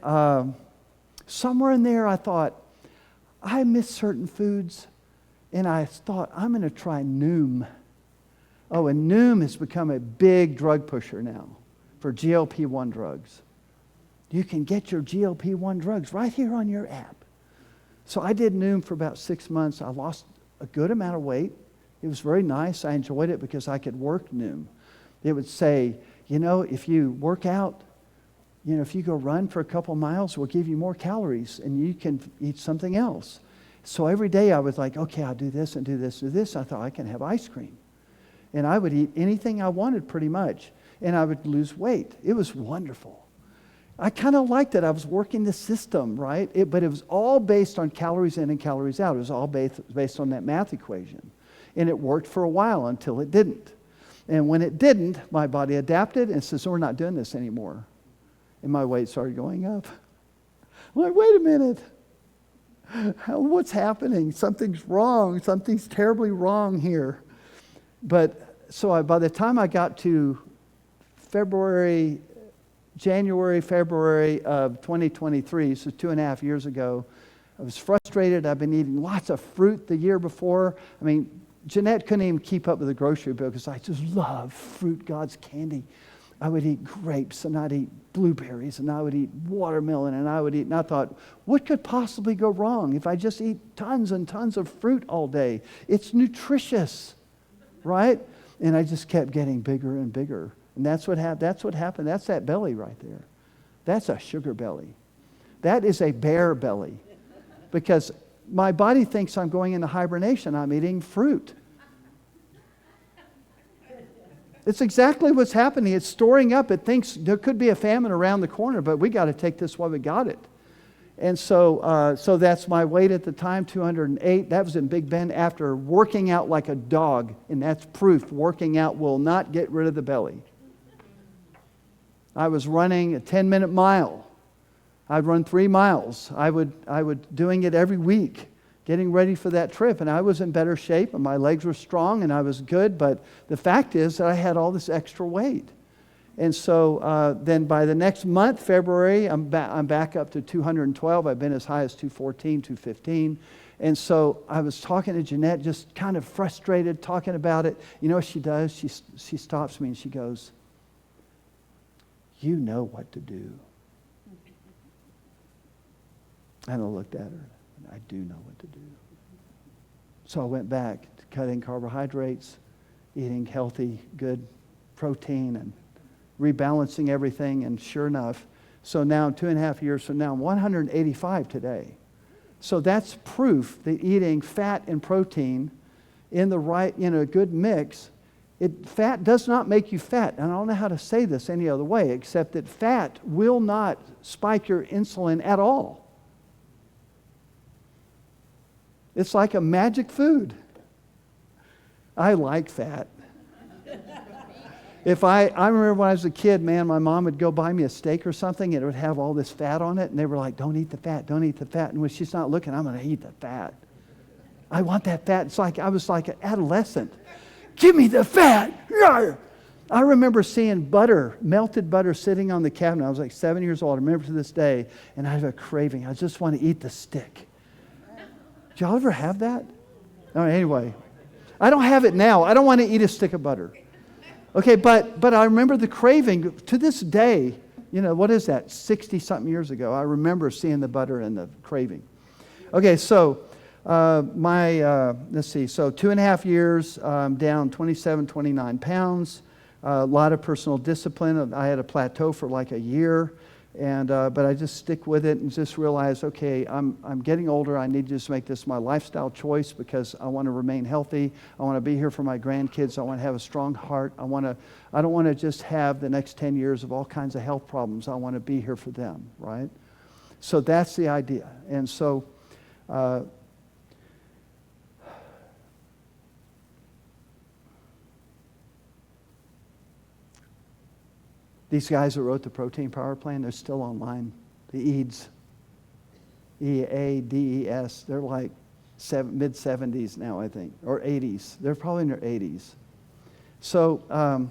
somewhere in there, I thought, I miss certain foods, and I thought, I'm going to try Noom. Oh, and Noom has become a big drug pusher now for GLP-1 drugs. You can get your GLP-1 drugs right here on your app. So I did Noom for about 6 months. I lost a good amount of weight. It was very nice. I enjoyed it because I could work Noom. It would say, if you work out, if you go run for a couple miles, we'll give you more calories and you can eat something else. So every day I was like, okay, I'll do this and do this and do this. I thought I can have ice cream. And I would eat anything I wanted pretty much. And I would lose weight. It was wonderful. I kind of liked it. I was working the system, right? But it was all based on calories in and calories out. It was all based on that math equation. And it worked for a while until it didn't. And when it didn't, my body adapted and says, we're not doing this anymore. And my weight started going up. I'm like, wait a minute. What's happening? Something's wrong. Something's terribly wrong here. But so by the time I got to January, February of 2023, so 2.5 years ago, I was frustrated. I've been eating lots of fruit the year before. I mean, Jeanette couldn't even keep up with the grocery bill because I just love fruit, God's candy. I would eat grapes, and I'd eat blueberries, and I would eat watermelon, and I thought, what could possibly go wrong if I just eat tons and tons of fruit all day? It's nutritious, right? And I just kept getting bigger and bigger. And that's what happened. That's that belly right there. That's a sugar belly. That is a bear belly. Because my body thinks I'm going into hibernation. I'm eating fruit. It's exactly what's happening. It's storing up. It thinks there could be a famine around the corner, but we got to take this while we got it. And so that's my weight at the time, 208. That was in Big Bend after working out like a dog. And that's proof. Working out will not get rid of the belly. I was running a 10-minute mile. I'd run 3 miles. I would doing it every week, getting ready for that trip. And I was in better shape, and my legs were strong, and I was good. But the fact is that I had all this extra weight. And so then by the next month, February, I'm back up to 212. I've been as high as 214, 215. And so I was talking to Jeanette, just kind of frustrated, talking about it. You know what she does? She stops me and she goes, you know what to do. And I looked at her, and I do know what to do. So I went back to cutting carbohydrates, eating healthy, good protein, and rebalancing everything. And sure enough, so now 2.5 years from now, I'm 185 today. So that's proof that eating fat and protein in the right, a good mix, fat does not make you fat. And I don't know how to say this any other way, except that fat will not spike your insulin at all. It's like a magic food. I like fat. I remember when I was a kid, man, my mom would go buy me a steak or something, and it would have all this fat on it, and they were like, don't eat the fat, don't eat the fat. And when she's not looking, I'm going to eat the fat. I want that fat. It's like I was like an adolescent. Give me the fat. I remember seeing butter, melted butter, sitting on the cabinet. I was like 7 years old. I remember to this day, and I have a craving. I just want to eat the stick. Did y'all ever have that? No, anyway, I don't have it now. I don't want to eat a stick of butter. Okay, but I remember the craving to this day. What is that? 60-something years ago, I remember seeing the butter and the craving. Okay, so let's see. So 2.5 years, down 27, 29 pounds. A lot of personal discipline. I had a plateau for like a year. But I just stick with it and just realize, okay, I'm getting older. I need to just make this my lifestyle choice because I want to remain healthy. I want to be here for my grandkids. I want to have a strong heart. I don't want to just have the next 10 years of all kinds of health problems. I want to be here for them, right? So that's the idea. And so these guys that wrote the Protein Power Plan, they're still online. The EADS, E-A-D-E-S, they're like mid-70s now, I think, or 80s. They're probably in their 80s. So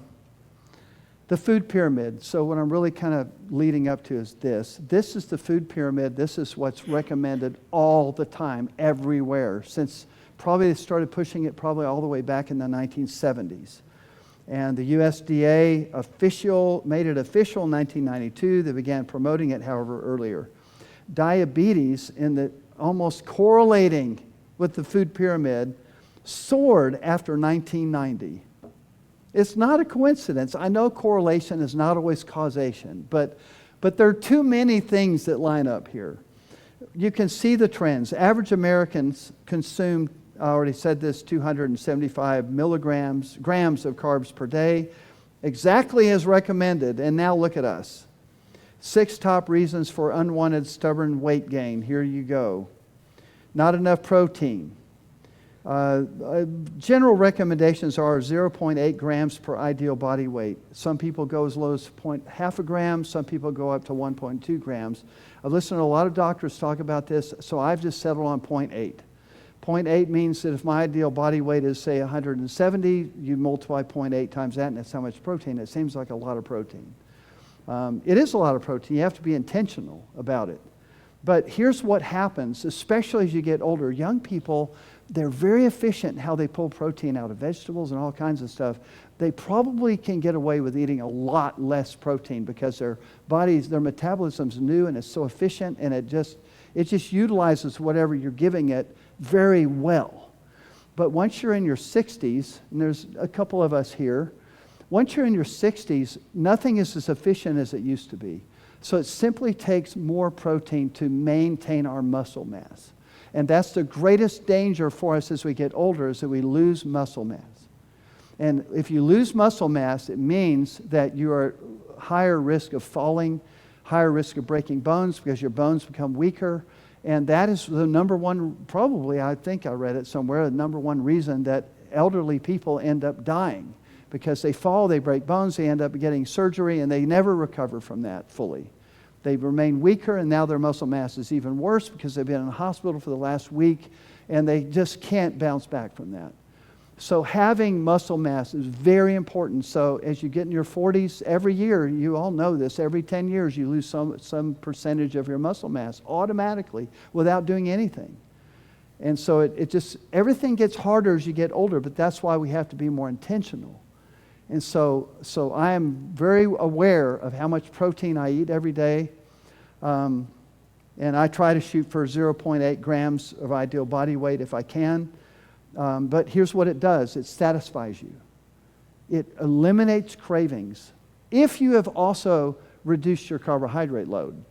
the food pyramid. So what I'm really kind of leading up to is this. This is the food pyramid. This is what's recommended all the time, everywhere, since probably they started pushing it probably all the way back in the 1970s. And the USDA made it official in 1992. They began promoting it, however, earlier. Diabetes, almost correlating with the food pyramid, soared after 1990. It's not a coincidence. I know correlation is not always causation, but there are too many things that line up here. You can see the trends. Average Americans consume, I already said this, 275 grams of carbs per day, exactly as recommended. And now look at us. 6 top reasons for unwanted stubborn weight gain. Here you go. Not enough protein. General recommendations are 0.8 grams per ideal body weight. Some people go as low as half a gram. Some people go up to 1.2 grams. I've listened to a lot of doctors talk about this, so I've just settled on 0.8. 0.8 means that if my ideal body weight is, say, 170, you multiply 0.8 times that, and that's how much protein. It seems like a lot of protein. It is a lot of protein. You have to be intentional about it. But here's what happens, especially as you get older. Young people, they're very efficient in how they pull protein out of vegetables and all kinds of stuff. They probably can get away with eating a lot less protein because their bodies, their metabolism's new and it's so efficient, and it just utilizes whatever you're giving it very well. But once you're in your 60s, and there's a couple of us here, once you're in your 60s, nothing is as efficient as it used to be. So it simply takes more protein to maintain our muscle mass. And that's the greatest danger for us as we get older, is that we lose muscle mass. And if you lose muscle mass, it means that you are higher risk of falling, higher risk of breaking bones because your bones become weaker. And that is the number one, probably, I think I read it somewhere, the number one reason that elderly people end up dying. Because they fall, they break bones, they end up getting surgery, and they never recover from that fully. They remain weaker, and now their muscle mass is even worse because they've been in the hospital for the last week, and they just can't bounce back from that. So having muscle mass is very important. So as you get in your 40s, every year, you all know this, every 10 years you lose some percentage of your muscle mass automatically without doing anything. And so it just, everything gets harder as you get older, but that's why we have to be more intentional. And so I am very aware of how much protein I eat every day. And I try to shoot for 0.8 grams of ideal body weight if I can. But here's what it does. It satisfies you. It eliminates cravings. If you have also reduced your carbohydrate load.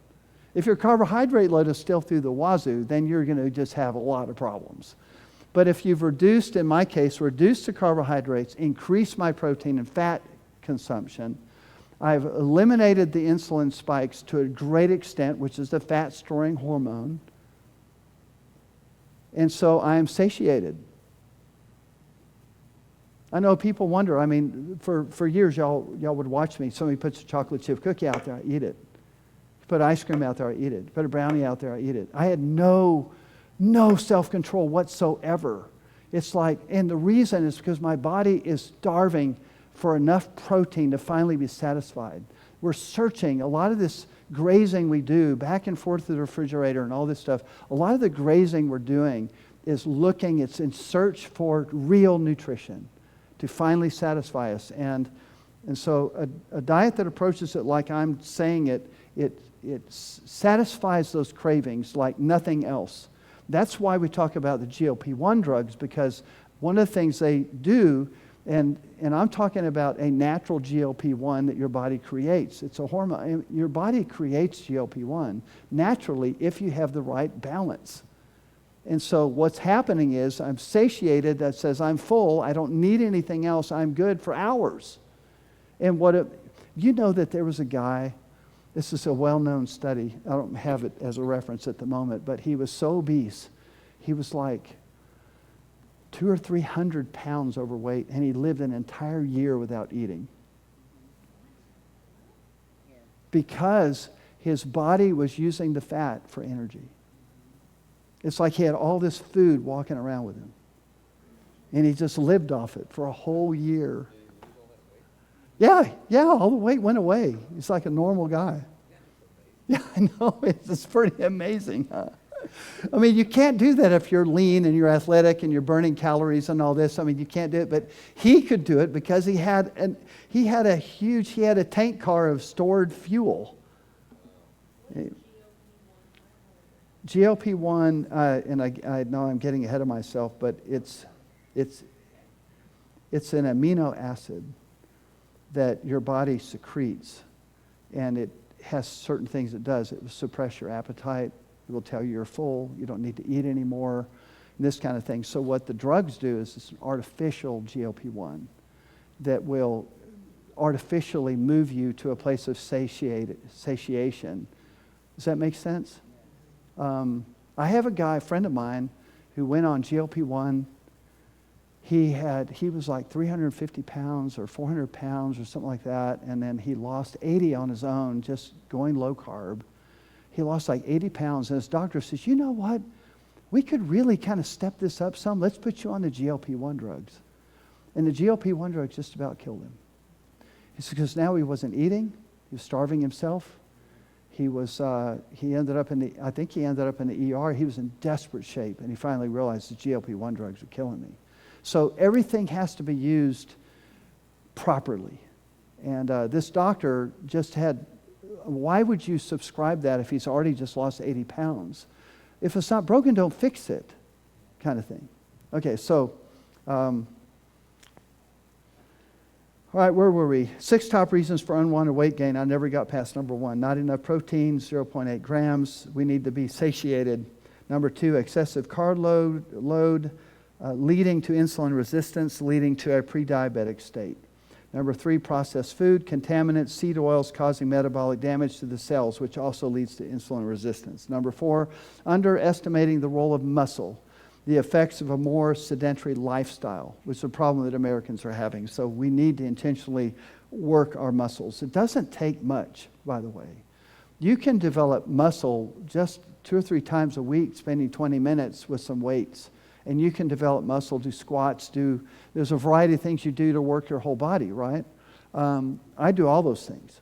If your carbohydrate load is still through the wazoo, then you're going to just have a lot of problems. But if you've reduced, in my case, reduced the carbohydrates, increased my protein and fat consumption, I've eliminated the insulin spikes to a great extent, which is the fat-storing hormone. And so I am satiated. I know people wonder, I mean, for years y'all would watch me. Somebody puts a chocolate chip cookie out there, I eat it. Put ice cream out there, I eat it. Put a brownie out there, I eat it. I had no self-control whatsoever. It's like, and the reason is because my body is starving for enough protein to finally be satisfied. We're searching. A lot of this grazing we do, back and forth to the refrigerator and all this stuff, a lot of the grazing we're doing is looking, it's in search for real nutrition to finally satisfy us. And so a diet that approaches it like I'm saying it satisfies those cravings like nothing else. That's why we talk about the GLP-1 drugs, because one of the things they do, and I'm talking about a natural GLP-1 that your body creates. It's a hormone. Your body creates GLP-1 naturally if you have the right balance. And so what's happening is I'm satiated, that says I'm full, I don't need anything else, I'm good for hours. And you know that there was a guy, this is a well-known study. I don't have it as a reference at the moment, but he was so obese. He was like 200 or 300 pounds overweight, and he lived an entire year without eating. Because his body was using the fat for energy. It's like he had all this food walking around with him. And he just lived off it for a whole year. Yeah, all the weight went away. He's like a normal guy. Yeah, I know. It's pretty amazing, huh? I mean, you can't do that if you're lean and you're athletic and you're burning calories and all this. I mean, you can't do it. But he could do it because he had a tank car of stored fuel. GLP-1, and I know I'm getting ahead of myself, but it's an amino acid that your body secretes, and it has certain things it does. It will suppress your appetite. It will tell you you're full. You don't need to eat anymore, and this kind of thing. So what the drugs do is it's an artificial GLP-1 that will artificially move you to a place of satiation. Does that make sense? I have a friend of mine, who went on GLP-1. He was like 350 pounds or 400 pounds or something like that, and then he lost 80 on his own, just going low carb. He lost like 80 pounds, and his doctor says, you know what? We could really kind of step this up some. Let's put you on the GLP-1 drugs. And the GLP-1 drugs just about killed him. It's because now he wasn't eating. He was starving himself. He ended up in the ER. He was in desperate shape, and he finally realized the GLP-1 drugs were killing me. So everything has to be used properly. And this doctor just had, why would you subscribe that if he's already just lost 80 pounds? If it's not broken, don't fix it, kind of thing. Okay, so, all right, where were we? 6 top reasons for unwanted weight gain. I never got past number 1. Not enough protein, 0.8 grams. We need to be satiated. Number 2, excessive carb load leading to insulin resistance, leading to a pre-diabetic state. Number 3, processed food, contaminants, seed oils causing metabolic damage to the cells, which also leads to insulin resistance. Number 4, underestimating the role of muscle, the effects of a more sedentary lifestyle, which is a problem that Americans are having. So we need to intentionally work our muscles. It doesn't take much, by the way. You can develop muscle just 2 or 3 times a week, spending 20 minutes with some weights. And you can develop muscle, do squats, there's a variety of things you do to work your whole body, right? I do all those things.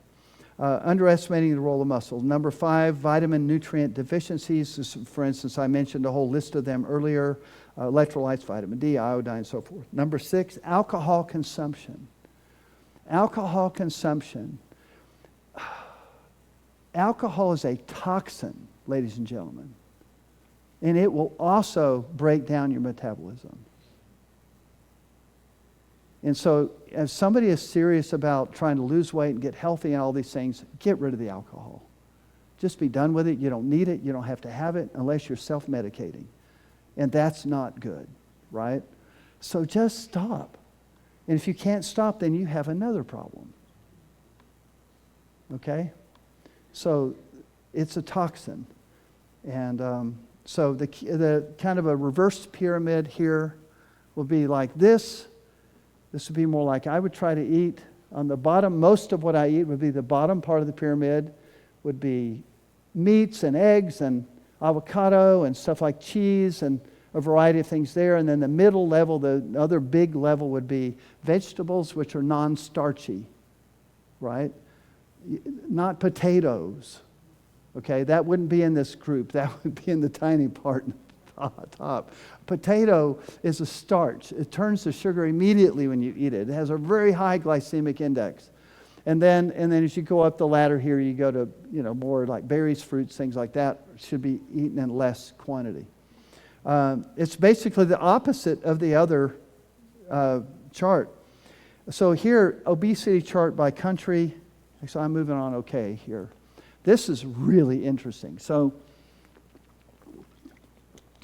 Underestimating the role of muscle. Number 5, vitamin nutrient deficiencies. For instance, I mentioned a whole list of them earlier. Electrolytes, vitamin D, iodine, and so forth. Number 6, alcohol consumption. Alcohol consumption. Alcohol is a toxin, ladies and gentlemen. And it will also break down your metabolism. And so if somebody is serious about trying to lose weight and get healthy and all these things, get rid of the alcohol. Just be done with it. You don't need it. You don't have to have it unless you're self-medicating. And that's not good, right? So just stop. And if you can't stop, then you have another problem. Okay? So it's a toxin. And so the kind of a reverse pyramid here will be like this. This would be more like I would try to eat on the bottom. Most of what I eat would be the bottom part of the pyramid, would be meats and eggs and avocado and stuff like cheese and a variety of things there. And then the middle level, the other big level, would be vegetables, which are non-starchy, right? Not potatoes. Okay, that wouldn't be in this group. That would be in the tiny part at the top. Potato is a starch. It turns to sugar immediately when you eat it. It has a very high glycemic index. And then as you go up the ladder here, you go to more like berries, fruits, things like that. Should be eaten in less quantity. It's basically the opposite of the other chart. So here, obesity chart by country. So I'm moving on okay here. This is really interesting. So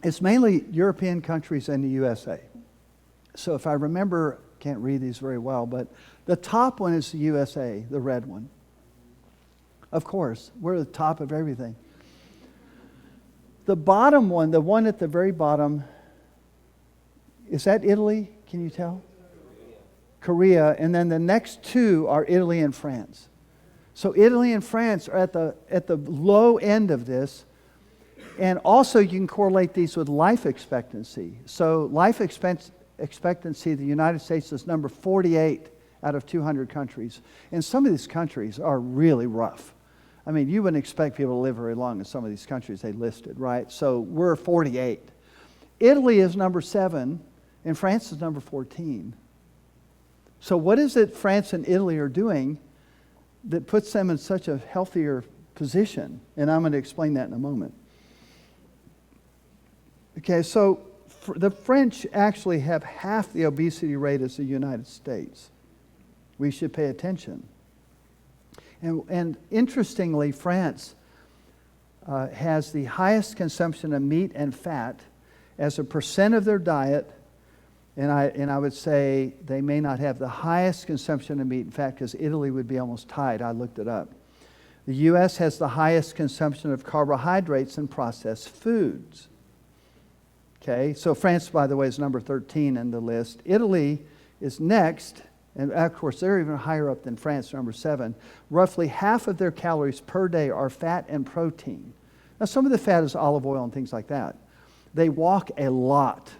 it's mainly European countries and the USA. So if I remember, can't read these very well, but the top one is the USA, the red one. Of course, we're the top of everything. The bottom one, the one at the very bottom, is that Italy? Can you tell? Korea. And then the next 2 are Italy and France. So Italy and France are at the low end of this. And also you can correlate these with life expectancy. So life expectancy, the United States is number 48 out of 200 countries. And some of these countries are really rough. I mean, you wouldn't expect people to live very long in some of these countries they listed, right? So we're 48. Italy is number 7, and France is number 14. So what is it France and Italy are doing that puts them in such a healthier position? And I'm going to explain that in a moment. Okay, so the French actually have half the obesity rate as the United States. We should pay attention. And interestingly, France has the highest consumption of meat and fat as a percent of their diet, And I would say they may not have the highest consumption of meat and fat because Italy would be almost tied. I looked it up. The U.S. has the highest consumption of carbohydrates and processed foods. Okay, so France, by the way, is number 13 in the list. Italy is next, and of course they're even higher up than France, number 7. Roughly half of their calories per day are fat and protein. Now some of the fat is olive oil and things like that. They walk a lot,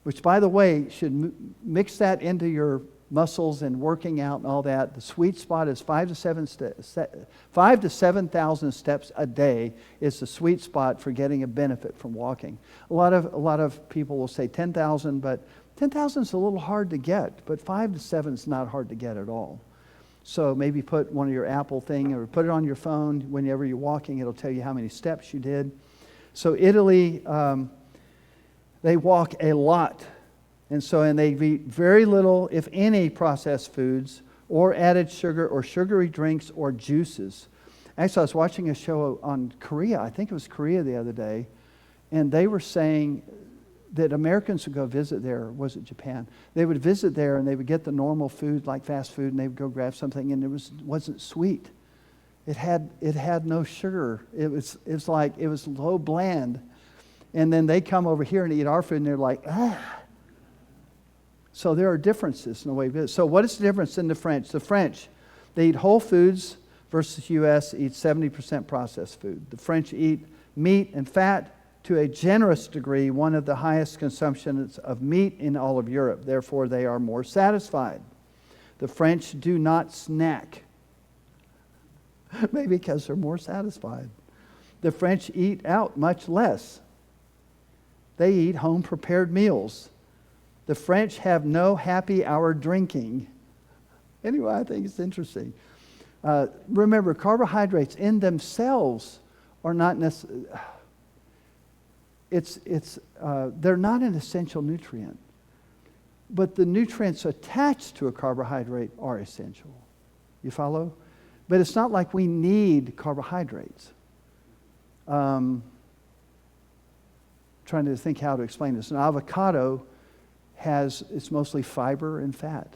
which, by the way, should mix that into your muscles and working out and all that. The sweet spot is 5,000 to 7,000 steps a day is the sweet spot for getting a benefit from walking. A lot of people will say 10,000, but 10,000 is a little hard to get, but 5 to 7 is not hard to get at all. So maybe put one of your Apple thing or put it on your phone. Whenever you're walking, it'll tell you how many steps you did. So Italy, they walk a lot. And they eat very little, if any, processed foods or added sugar or sugary drinks or juices. Actually, I was watching a show on Korea. I think it was Korea the other day. And they were saying that Americans would go visit there. Was it Japan? They would visit there and they would get the normal food like fast food and they would go grab something and it wasn't sweet. It had no sugar. It was low bland. And then they come over here and eat our food and they're like, ah. So there are differences in the way we do it. So what is the difference in the French? The French, they eat whole foods versus U.S. eat 70% processed food. The French eat meat and fat to a generous degree, one of the highest consumptions of meat in all of Europe. Therefore, they are more satisfied. The French do not snack. Maybe because they're more satisfied. The French eat out much less. They eat home-prepared meals. The French have no happy hour drinking. Anyway, I think it's interesting. Remember, carbohydrates in themselves are not necessarily... they're not an essential nutrient. But the nutrients attached to a carbohydrate are essential. You follow? But it's not like we need carbohydrates. Trying to think how to explain this. An avocado it's mostly fiber and fat.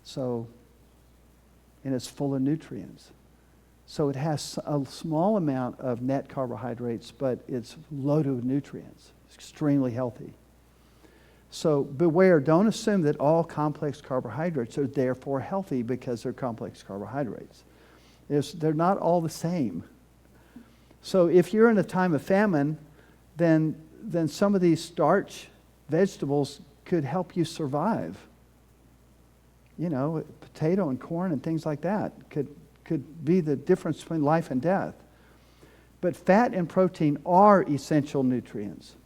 So, and it's full of nutrients. So it has a small amount of net carbohydrates, but it's loaded with nutrients. It's extremely healthy. So beware, don't assume that all complex carbohydrates are therefore healthy because they're complex carbohydrates. They're not all the same. So if you're in a time of famine, then some of these starch vegetables could help you survive. You know, potato and corn and things like that could be the difference between life and death. But fat and protein are essential nutrients.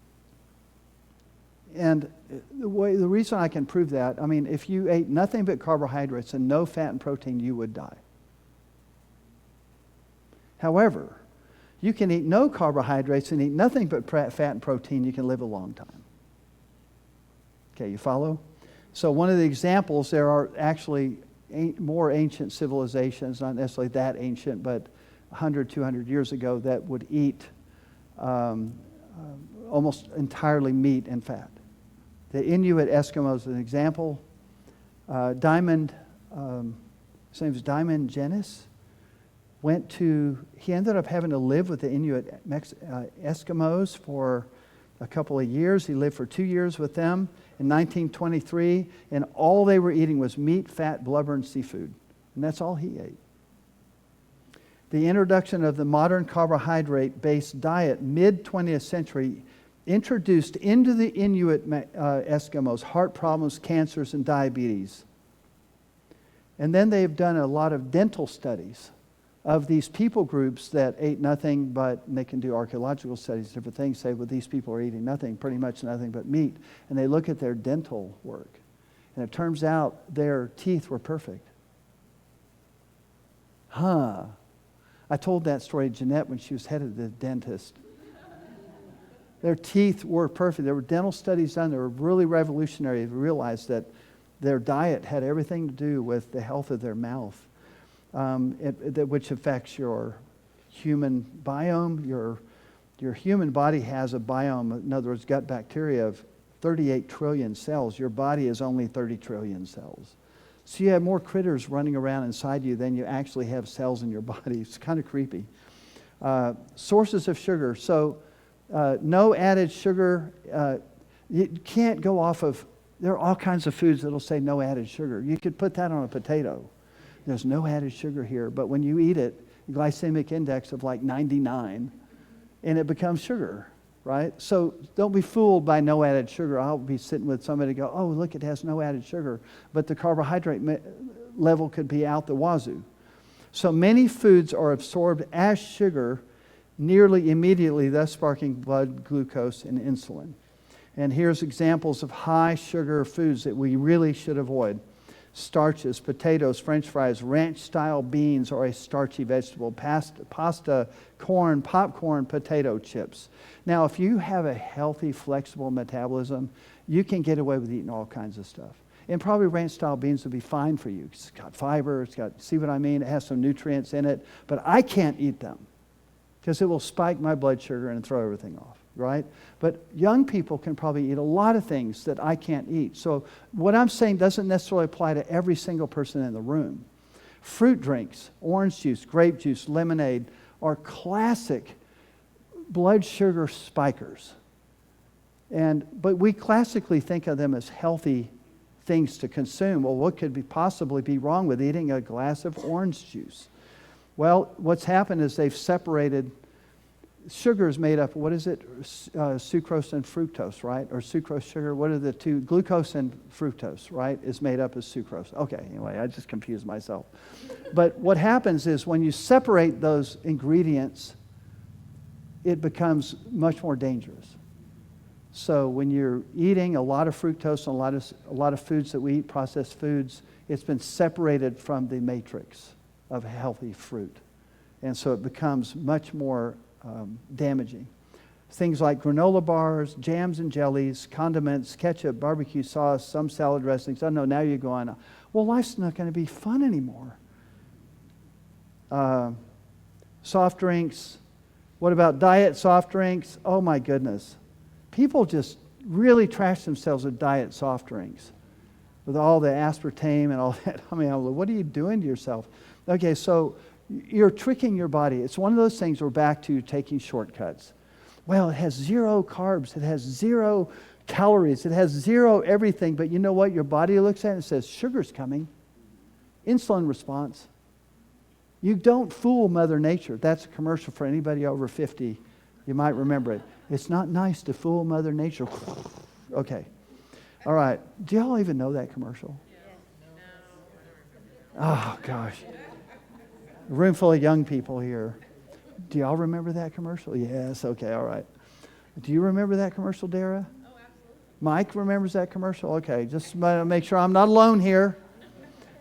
And the reason I can prove that, I mean, if you ate nothing but carbohydrates and no fat and protein, you would die. However, you can eat no carbohydrates and eat nothing but fat and protein, you can live a long time. Okay, you follow? So one of the examples, there are actually more ancient civilizations, not necessarily that ancient, but 100, 200 years ago that would eat almost entirely meat and fat. The Inuit Eskimos is an example. His name is Diamond Genis. He ended up having to live with the Inuit Eskimos for a couple of years. He lived for 2 years with them in 1923, and all they were eating was meat, fat, blubber, and seafood. And that's all he ate. The introduction of the modern carbohydrate-based diet, mid-20th century, introduced into the Inuit Eskimos heart problems, cancers, and diabetes. And then they've done a lot of dental studies of these people groups that ate nothing but, and they can do archaeological studies, different things, say, well, these people are eating nothing, pretty much nothing but meat. And they look at their dental work. And it turns out their teeth were perfect. I told that story to Jeanette when she was headed to the dentist. Their teeth were perfect. There were dental studies done that were really revolutionary. They realized that their diet had everything to do with the health of their mouth. Which affects your human biome. Your human body has a biome, in other words, gut bacteria of 38 trillion cells. Your body is only 30 trillion cells. So you have more critters running around inside you than you actually have cells in your body. It's kind of creepy. Sources of sugar. So no added sugar. You can't go off of, there are all kinds of foods that'll say no added sugar. You could put that on a potato. There's no added sugar here. But when you eat it, glycemic index of like 99, and it becomes sugar, right? So don't be fooled by no added sugar. I'll be sitting with somebody go, oh, look, it has no added sugar. But the carbohydrate level could be out the wazoo. So many foods are absorbed as sugar nearly immediately, thus sparking blood glucose and insulin. And here's examples of high sugar foods that we really should avoid. Starches, potatoes, French fries, ranch-style beans are a starchy vegetable, pasta, corn, popcorn, potato chips. Now, if you have a healthy, flexible metabolism, you can get away with eating all kinds of stuff. And probably ranch-style beans would be fine for you. It's got fiber, see what I mean? It has some nutrients in it. But I can't eat them because it will spike my blood sugar and throw everything off, right? But young people can probably eat a lot of things that I can't eat. So what I'm saying doesn't necessarily apply to every single person in the room. Fruit drinks, orange juice, grape juice, lemonade are classic blood sugar spikers. But we classically think of them as healthy things to consume. Well, what could possibly be wrong with eating a glass of orange juice? Well, what's happened is they've separated. Sugar is made up, what is it? Sucrose and fructose, right? Or sucrose, sugar, what are the two? Glucose and fructose, right? Is made up as sucrose. Okay, anyway, I just confused myself. But what happens is when you separate those ingredients, it becomes much more dangerous. So when you're eating a lot of fructose and a lot of foods that we eat, processed foods, it's been separated from the matrix of healthy fruit. And so it becomes much more damaging. Things like granola bars, jams and jellies, condiments, ketchup, barbecue sauce, some salad dressings. I know now you're going, well, life's not going to be fun anymore. Soft drinks. What about diet soft drinks? Oh my goodness. People just really trash themselves with diet soft drinks with all the aspartame and all that. I mean, what are you doing to yourself? Okay, so you're tricking your body. It's one of those things we're back to taking shortcuts. Well, it has 0 carbs. It has 0 calories. It has 0 everything. But you know what? Your body looks at it and says, sugar's coming. Insulin response. You don't fool Mother Nature. That's a commercial for anybody over 50. You might remember it. It's not nice to fool Mother Nature. Okay. All right. Do y'all even know that commercial? Oh, gosh. A room full of young people here. Do y'all remember that commercial? Yes. Okay. All right. Do you remember that commercial, Dara? Oh, absolutely. Mike remembers that commercial? Okay. Just make sure I'm not alone here.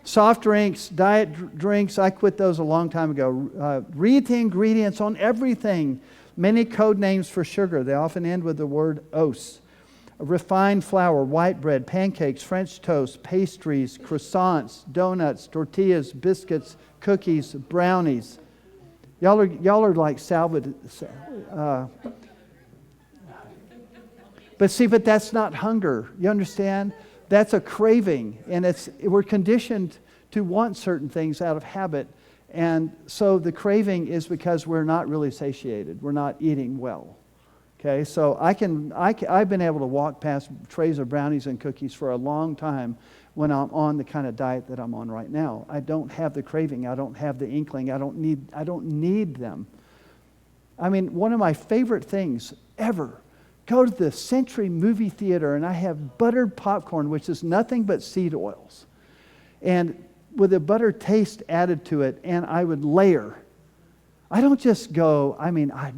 Soft drinks, diet drinks, I quit those a long time ago. Read the ingredients on everything. Many code names for sugar. They often end with the word os. Refined flour, white bread, pancakes, French toast, pastries, croissants, donuts, tortillas, biscuits, cookies, brownies. Y'all are like salvage. But that's not hunger. You understand? That's a craving, and we're conditioned to want certain things out of habit. And so the craving is because we're not really satiated. We're not eating well. Okay, so I've been able to walk past trays of brownies and cookies for a long time when I'm on the kind of diet that I'm on right now. I don't have the craving. I don't have the inkling. I don't need them. I mean, one of my favorite things ever, go to the Century movie theater and I have buttered popcorn, which is nothing but seed oils. And with a butter taste added to it, and I would layer. I don't just go, I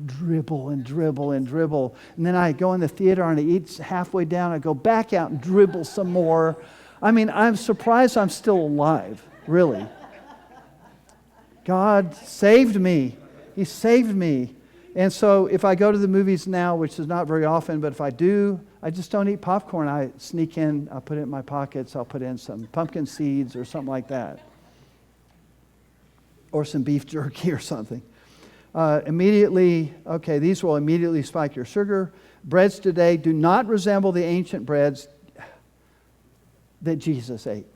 dribble and dribble and dribble. And then I go in the theater and I eat halfway down. I go back out and dribble some more. I'm surprised I'm still alive, really. God saved me. He saved me. And so if I go to the movies now, which is not very often, but if I do, I just don't eat popcorn. I sneak in, I'll put it in my pockets, I'll put in some pumpkin seeds or something like that. Or some beef jerky or something. These will immediately spike your sugar. Breads today do not resemble the ancient breads that Jesus ate.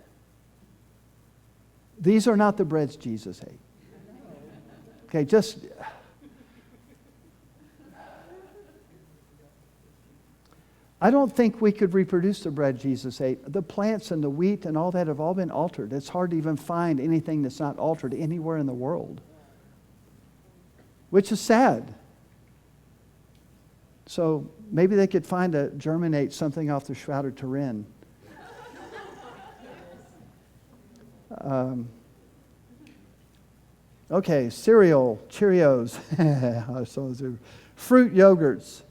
These are not the breads Jesus ate. Okay, just... I don't think we could reproduce the bread Jesus ate. The plants and the wheat and all that have all been altered. It's hard to even find anything that's not altered anywhere in the world, which is sad. So maybe they could germinate something off the Shroud of Turin. Okay, cereal, Cheerios, fruit yogurts.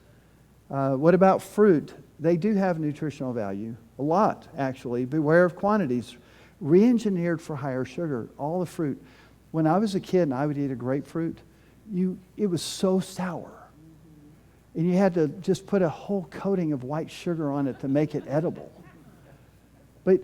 What about fruit? They do have nutritional value. A lot, actually. Beware of quantities. Re-engineered for higher sugar. All the fruit. When I was a kid and I would eat a grapefruit, it was so sour. And you had to just put a whole coating of white sugar on it to make it edible. But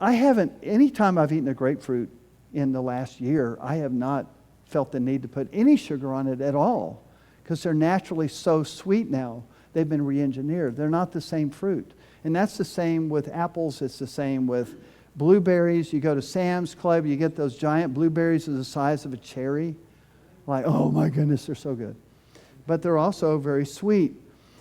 anytime I've eaten a grapefruit in the last year, I have not felt the need to put any sugar on it at all, because they're naturally so sweet now. They've been re-engineered. They're not the same fruit. And that's the same with apples. It's the same with blueberries. You go to Sam's Club, you get those giant blueberries the size of a cherry. Like, oh my goodness, they're so good. But they're also very sweet.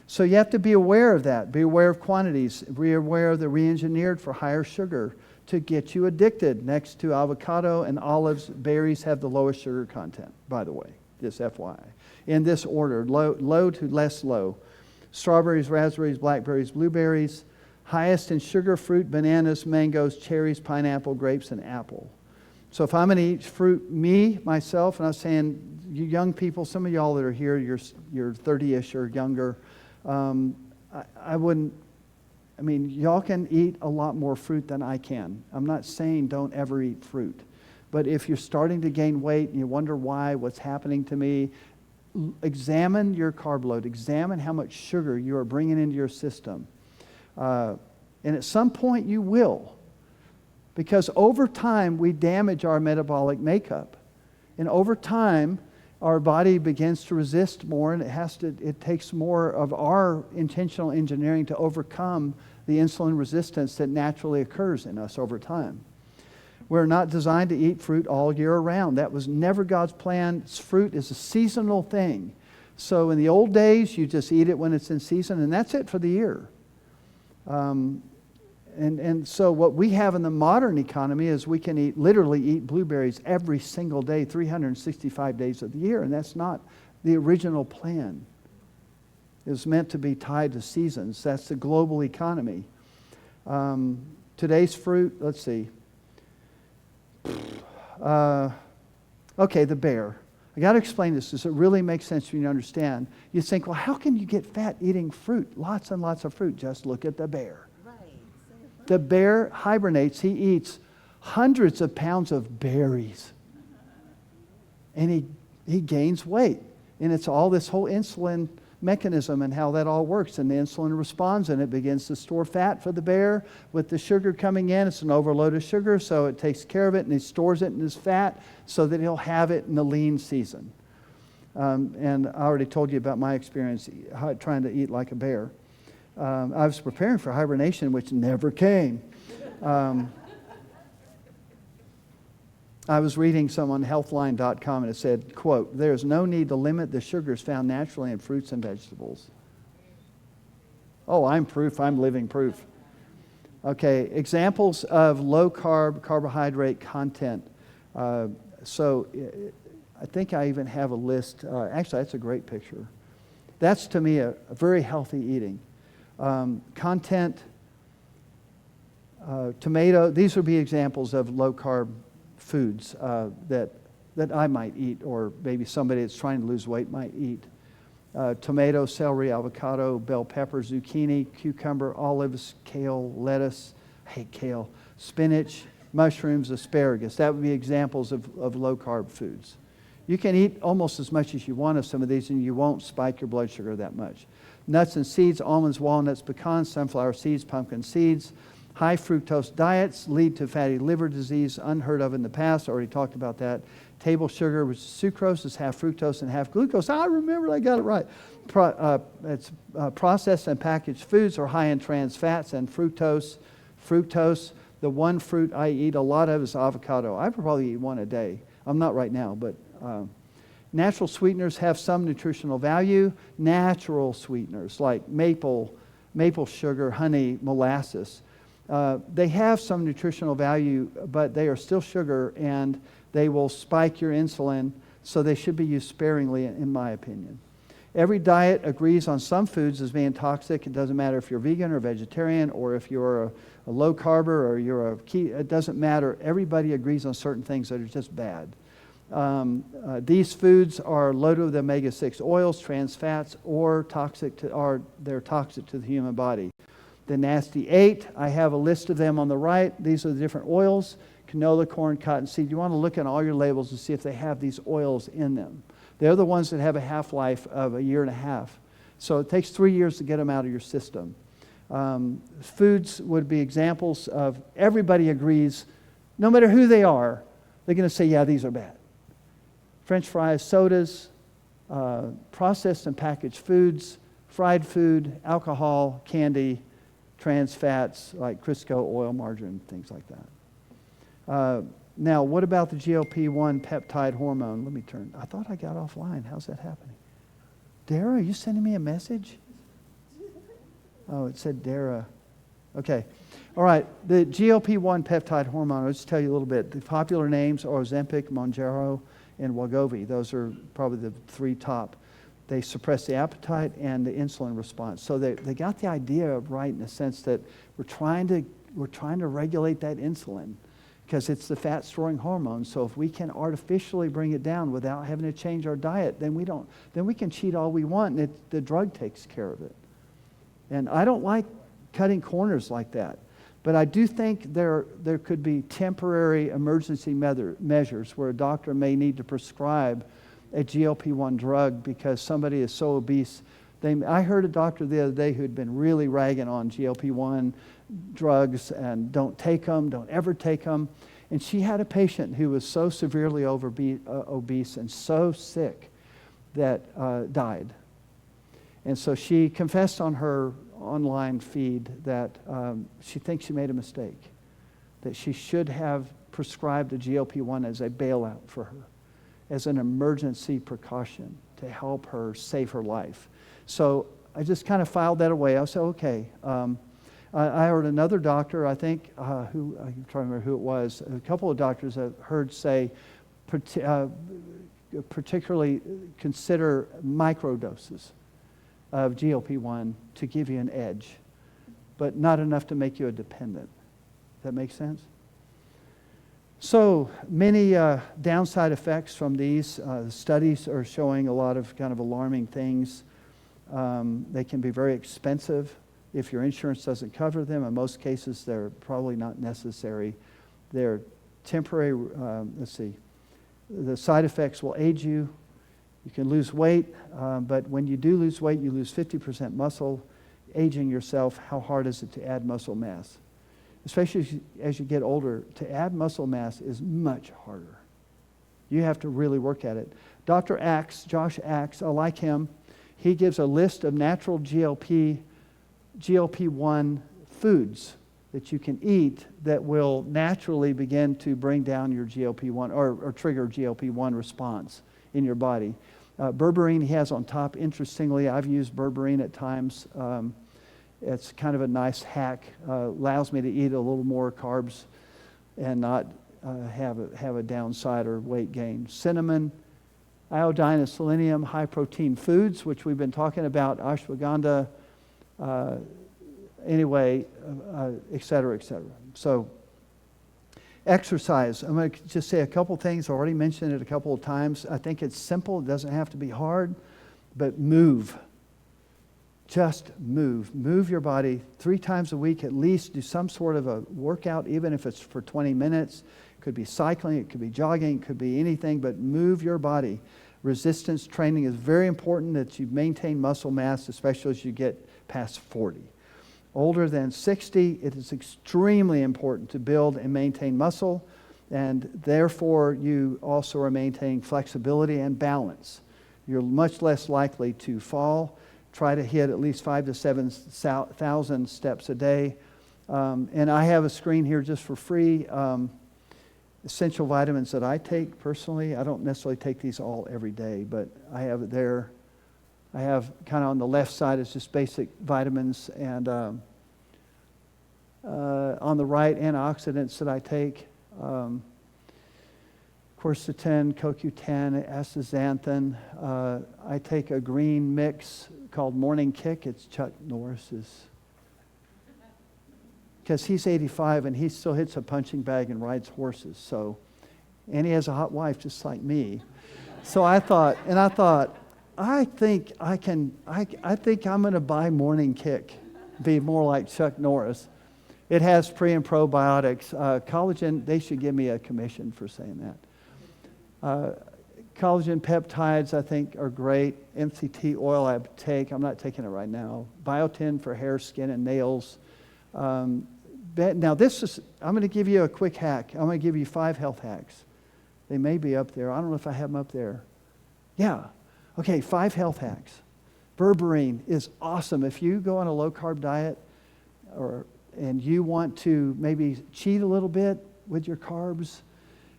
So you have to be aware of that. Be aware of quantities. Be aware of the re-engineered for higher sugar to get you addicted. Next to avocado and olives, berries have the lowest sugar content, by the way, just FYI. In this order, low to less low. Strawberries, raspberries, blackberries, blueberries. Highest in sugar, fruit, bananas, mangoes, cherries, pineapple, grapes, and apple. So if I'm going to eat fruit, myself, and I was saying, you young people, some of y'all that are here, you're 30-ish or younger, y'all can eat a lot more fruit than I can. I'm not saying don't ever eat fruit. But if you're starting to gain weight and you wonder why, what's happening to me, examine your carb load. Examine how much sugar you are bringing into your system. And at some point you will. Because over time we damage our metabolic makeup. And over time our body begins to resist more, and it takes more of our intentional engineering to overcome the insulin resistance that naturally occurs in us over time. We're not designed to eat fruit all year round. That was never God's plan. Fruit is a seasonal thing. So in the old days, you just eat it when it's in season, and that's it for the year. And so what we have in the modern economy is we can literally eat blueberries every single day, 365 days of the year, and that's not the original plan. It was meant to be tied to seasons. That's the global economy. Today's fruit, let's see. Okay, the bear. I got to explain this. Does it really make sense for you to understand? You think, well, how can you get fat eating fruit? Lots and lots of fruit. Just look at the bear. Right. The bear hibernates. He eats hundreds of pounds of berries. And he gains weight. And it's all this whole insulin mechanism and how that all works. And the insulin responds and it begins to store fat for the bear. With the sugar coming in, it's an overload of sugar, so it takes care of it and he stores it in his fat so that he'll have it in the lean season. And I already told you about my experience trying to eat like a bear. I was preparing for hibernation, which never came. I was reading some on healthline.com and it said, quote, "There's no need to limit the sugars found naturally in fruits and vegetables." Oh, I'm proof. I'm living proof. Okay, examples of low carbohydrate content. So I think I even have a list. Actually, that's a great picture. That's to me a very healthy eating. Content, tomato, these would be examples of low carb foods that I might eat, or maybe somebody that's trying to lose weight might eat. Tomato, celery, avocado, bell pepper, zucchini, cucumber, olives, kale, lettuce, I hate kale, spinach, mushrooms, asparagus. That would be examples of low carb foods. You can eat almost as much as you want of some of these and you won't spike your blood sugar that much. Nuts and seeds, almonds, walnuts, pecans, sunflower seeds, pumpkin seeds. High fructose diets lead to fatty liver disease, unheard of in the past. I already talked about that. Table sugar, which is sucrose, is half fructose and half glucose. I remember, I got it right. Processed and packaged foods are high in trans fats and fructose. Fructose, the one fruit I eat a lot of is avocado. I probably eat one a day. I'm not right now, but natural sweeteners have some nutritional value. Natural sweeteners like maple sugar, honey, molasses. They have some nutritional value, but they are still sugar and they will spike your insulin, so they should be used sparingly, in my opinion. Every diet agrees on some foods as being toxic. It doesn't matter if you're vegan or vegetarian or if you're a low carber or you're a keto. It doesn't matter. Everybody agrees on certain things that are just bad. These foods are loaded with omega-6 oils, trans fats, or they're toxic to the human body. The nasty 8, I have a list of them on the right. These are the different oils: canola, corn, cottonseed. You want to look at all your labels and see if they have these oils in them. They're the ones that have a half-life of 1.5 years. So it takes 3 years to get them out of your system. Foods would be examples of everybody agrees, no matter who they are, they're going to say, yeah, these are bad. French fries, sodas, processed and packaged foods, fried food, alcohol, candy, trans fats like Crisco, oil, margarine, things like that. Now, what about the GLP-1 peptide hormone? Let me turn. I thought I got offline. How's that happening? Dara, are you sending me a message? Oh, it said Dara. Okay. All right. The GLP-1 peptide hormone, I'll just tell you a little bit. The popular names are Ozempic, Mounjaro, and Wegovy. Those are probably the 3 top. They suppress the appetite and the insulin response. So they got the idea right in the sense that we're trying to regulate that insulin because it's the fat-storing hormone. So if we can artificially bring it down without having to change our diet, then we can cheat all we want, and the drug takes care of it. And I don't like cutting corners like that. But I do think there could be temporary emergency measures where a doctor may need to prescribe a GLP-1 drug because somebody is so obese. I heard a doctor the other day who'd been really ragging on GLP-1 drugs and don't ever take them. And she had a patient who was so severely obese and so sick that died. And so she confessed on her online feed that she thinks she made a mistake, that she should have prescribed a GLP-1 as a bailout for her, as an emergency precaution to help her save her life. So I just kind of filed that away. I said, okay. I heard another doctor, I think, I'm trying to remember who it was, a couple of doctors I've heard say, particularly consider microdoses of GLP-1 to give you an edge, but not enough to make you a dependent. Does that make sense? So many downside effects from these studies are showing a lot of kind of alarming things. They can be very expensive if your insurance doesn't cover them. In most cases, they're probably not necessary. They're temporary. The side effects will age you. You can lose weight, but when you do lose weight, you lose 50% muscle. Aging yourself, how hard is it to add muscle mass? Especially as you get older, to add muscle mass is much harder. You have to really work at it. Dr. Axe, Josh Axe, I like him. He gives a list of natural GLP-1 foods that you can eat that will naturally begin to bring down your GLP-1 or trigger GLP-1 response in your body. Berberine he has on top. Interestingly, I've used berberine at times. It's kind of a nice hack. Allows me to eat a little more carbs and not have a downside or weight gain. Cinnamon, iodine, and selenium, high protein foods, which we've been talking about, ashwagandha, et cetera, et cetera. So exercise. I'm going to just say a couple things. I already mentioned it a couple of times. I think it's simple. It doesn't have to be hard, but move. Just move. Move your body 3 times a week at least. Do some sort of a workout, even if it's for 20 minutes. It could be cycling, it could be jogging, it could be anything, but move your body. Resistance training is very important that you maintain muscle mass, especially as you get past 40. Older than 60, it is extremely important to build and maintain muscle. And therefore, you also are maintaining flexibility and balance. You're much less likely to fall. Try to hit at least 5,000 to 7,000 steps a day. And I have a screen here just for free. Essential vitamins that I take personally. I don't necessarily take these all every day, but I have it there. I have kind of on the left side is just basic vitamins, and on the right, antioxidants that I take. Quercetin, CoQ10, astaxanthin. I take a green mix called Morning Kick. It's Chuck Norris's. Because he's 85 and he still hits a punching bag and rides horses. So, and he has a hot wife just like me. So I thought, I think I'm going to buy Morning Kick, be more like Chuck Norris. It has pre and probiotics. Collagen, they should give me a commission for saying that. Collagen peptides, I think, are great. MCT oil I take. I'm not taking it right now. Biotin for hair, skin, and nails. Now this is, I'm going to give you a quick hack. I'm going to give you 5 health hacks. They may be up there. I don't know if I have them up there. Yeah. Okay, 5 health hacks. Berberine is awesome. If you go on a low-carb diet and you want to maybe cheat a little bit with your carbs,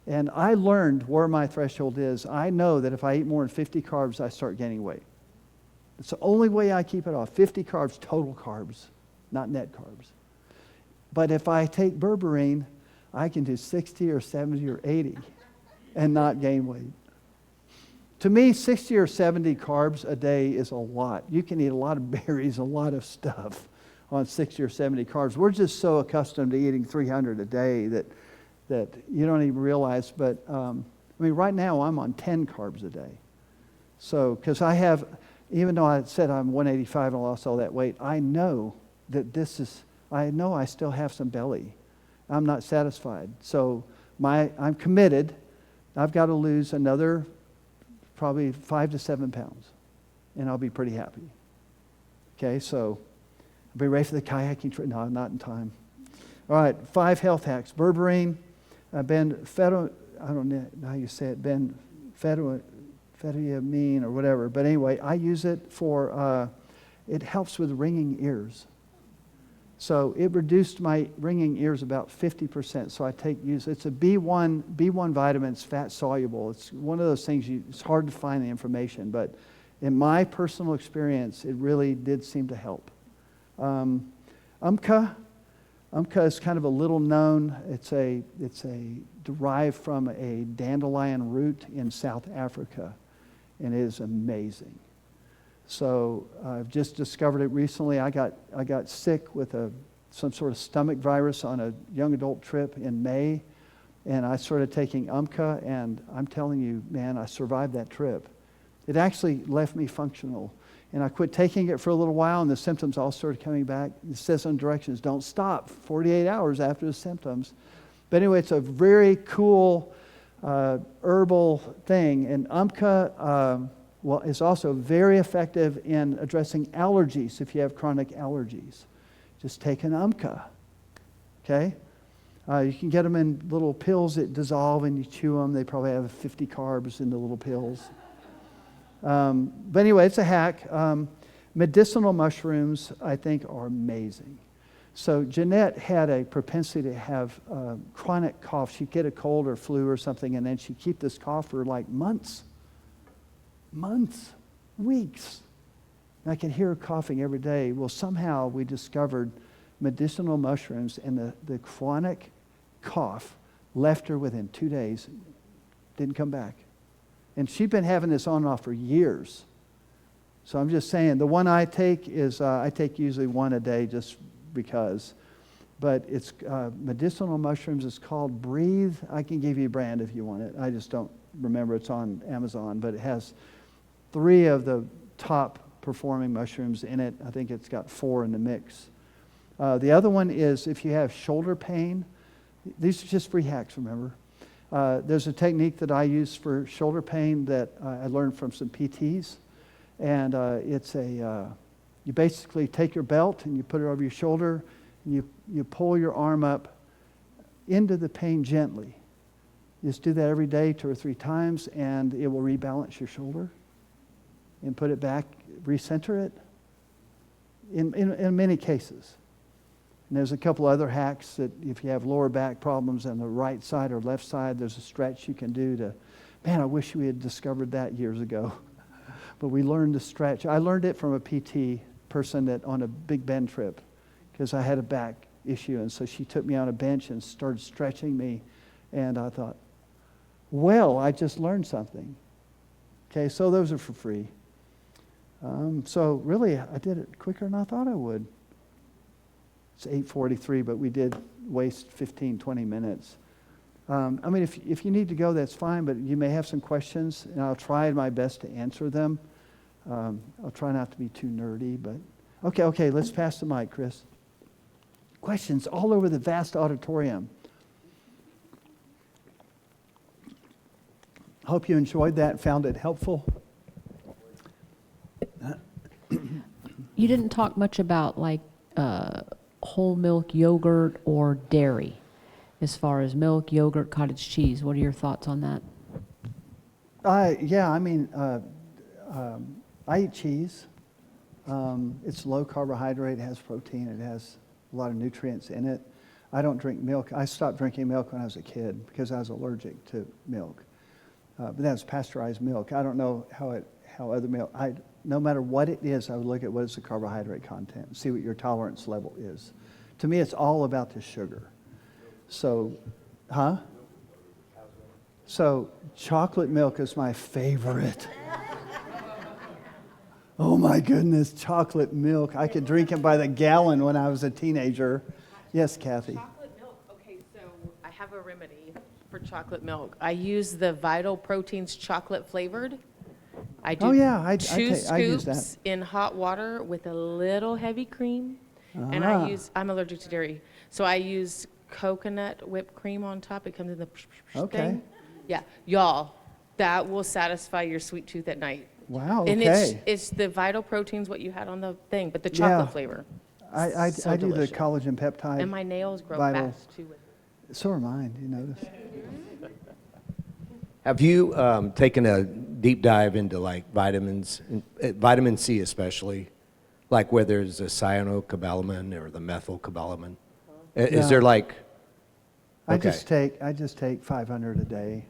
and I learned where my threshold is. I know that if I eat more than 50 carbs, I start gaining weight. It's the only way I keep it off. 50 carbs, total carbs, not net carbs. But if I take berberine, I can do 60 or 70 or 80 and not gain weight. To me, 60 or 70 carbs a day is a lot. You can eat a lot of berries, a lot of stuff on 60 or 70 carbs. We're just so accustomed to eating 300 a day that you don't even realize. But right now I'm on 10 carbs a day. So, because I have, even though I said I'm 185 and I lost all that weight, I know that I know I still have some belly. I'm not satisfied. So I'm committed. I've got to lose another probably 5 to 7 pounds, and I'll be pretty happy. Okay, so I'll be ready for the kayaking trip. No, I'm not in time. All right, 5 health hacks. Berberine, I don't know how you say it, benfetamiine or whatever. But anyway, I use it for, it helps with ringing ears. So it reduced my ringing ears about 50%. So it's a B1 vitamin. It's fat soluble. It's one of those things it's hard to find the information, but in my personal experience, it really did seem to help. Umka is kind of a little known. It's derived from a dandelion root in South Africa, and it is amazing. So I've just discovered it recently. I got sick with some sort of stomach virus on a young adult trip in May, and I started taking Umka, and I'm telling you, man, I survived that trip. It actually left me functional, and I quit taking it for a little while, and the symptoms all started coming back. It says on directions, don't stop 48 hours after the symptoms. But anyway, it's a very cool herbal thing, and Umka is also very effective in addressing allergies if you have chronic allergies. Just take an Umka, okay? You can get them in little pills that dissolve and you chew them. They probably have 50 carbs in the little pills. But anyway, it's a hack. Medicinal mushrooms, I think, are amazing. So Jeanette had a propensity to have chronic cough. She'd get a cold or flu or something, and then she'd keep this cough for like months, weeks. And I could hear her coughing every day. Well, somehow we discovered medicinal mushrooms, and the chronic cough left her within 2 days, didn't come back. And she'd been having this on and off for years. So I'm just saying, the one I take is, I take usually one a day just because. But it's medicinal mushrooms. It's called Breathe. I can give you a brand if you want it. I just don't remember. It's on Amazon. But it has 3 of the top performing mushrooms in it. I think it's got 4 in the mix. The other one is if you have shoulder pain. These are just free hacks, remember. There's a technique that I use for shoulder pain that I learned from some PTs. And you basically take your belt and you put it over your shoulder, and you pull your arm up into the pain gently. You just do that every day 2 or 3 times, and it will rebalance your shoulder and put it back, recenter it in many cases. And there's a couple other hacks that if you have lower back problems on the right side or left side, there's a stretch you can do to, man, I wish we had discovered that years ago. But we learned to stretch. I learned it from a PT person that on a Big Bend trip, because I had a back issue. And so she took me on a bench and started stretching me. And I thought, well, I just learned something. Okay, so those are for free. So really, I did it quicker than I thought I would. It's 8:43, but we did waste 15, 20 minutes. I mean, if you need to go, that's fine, but you may have some questions, and I'll try my best to answer them. I'll try not to be too nerdy, but... Okay, let's pass the mic, Chris. Questions all over the vast auditorium. Hope you enjoyed that and found it helpful. You didn't talk much about like whole milk yogurt or dairy, as far as milk, yogurt, cottage cheese. What are your thoughts on that? Yeah, I mean, I eat cheese. It's low carbohydrate, it has protein, it has a lot of nutrients in it. I don't drink milk. I stopped drinking milk when I was a kid because I was allergic to milk. But that's pasteurized milk. I don't know how other milk, no matter what it is, I would look at what is the carbohydrate content and see what your tolerance level is. To me, it's all about the sugar. So, So chocolate milk is my favorite. Oh my goodness, chocolate milk. I could drink it by the gallon when I was a teenager. Yes, Kathy. Chocolate milk. Okay, so I have a remedy for chocolate milk. I use the Vital Proteins chocolate flavored. I do I two use that. scoops in hot water with a little heavy cream. And I'm allergic to dairy. So I use coconut whipped cream on top. It comes in the thing. Yeah, y'all, that will satisfy your sweet tooth at night. Wow, And okay. it's the Vital Proteins, what you had on the thing, but the chocolate flavor. I So do the delicious. collagen peptide. And my nails grow Vital. fast too with it. So are mine, you notice? Have you taken a deep dive into like vitamins, vitamin C especially, like where there's a cyanocobalamin or the methylcobalamin? Is there like? I Okay. just take 500 a day.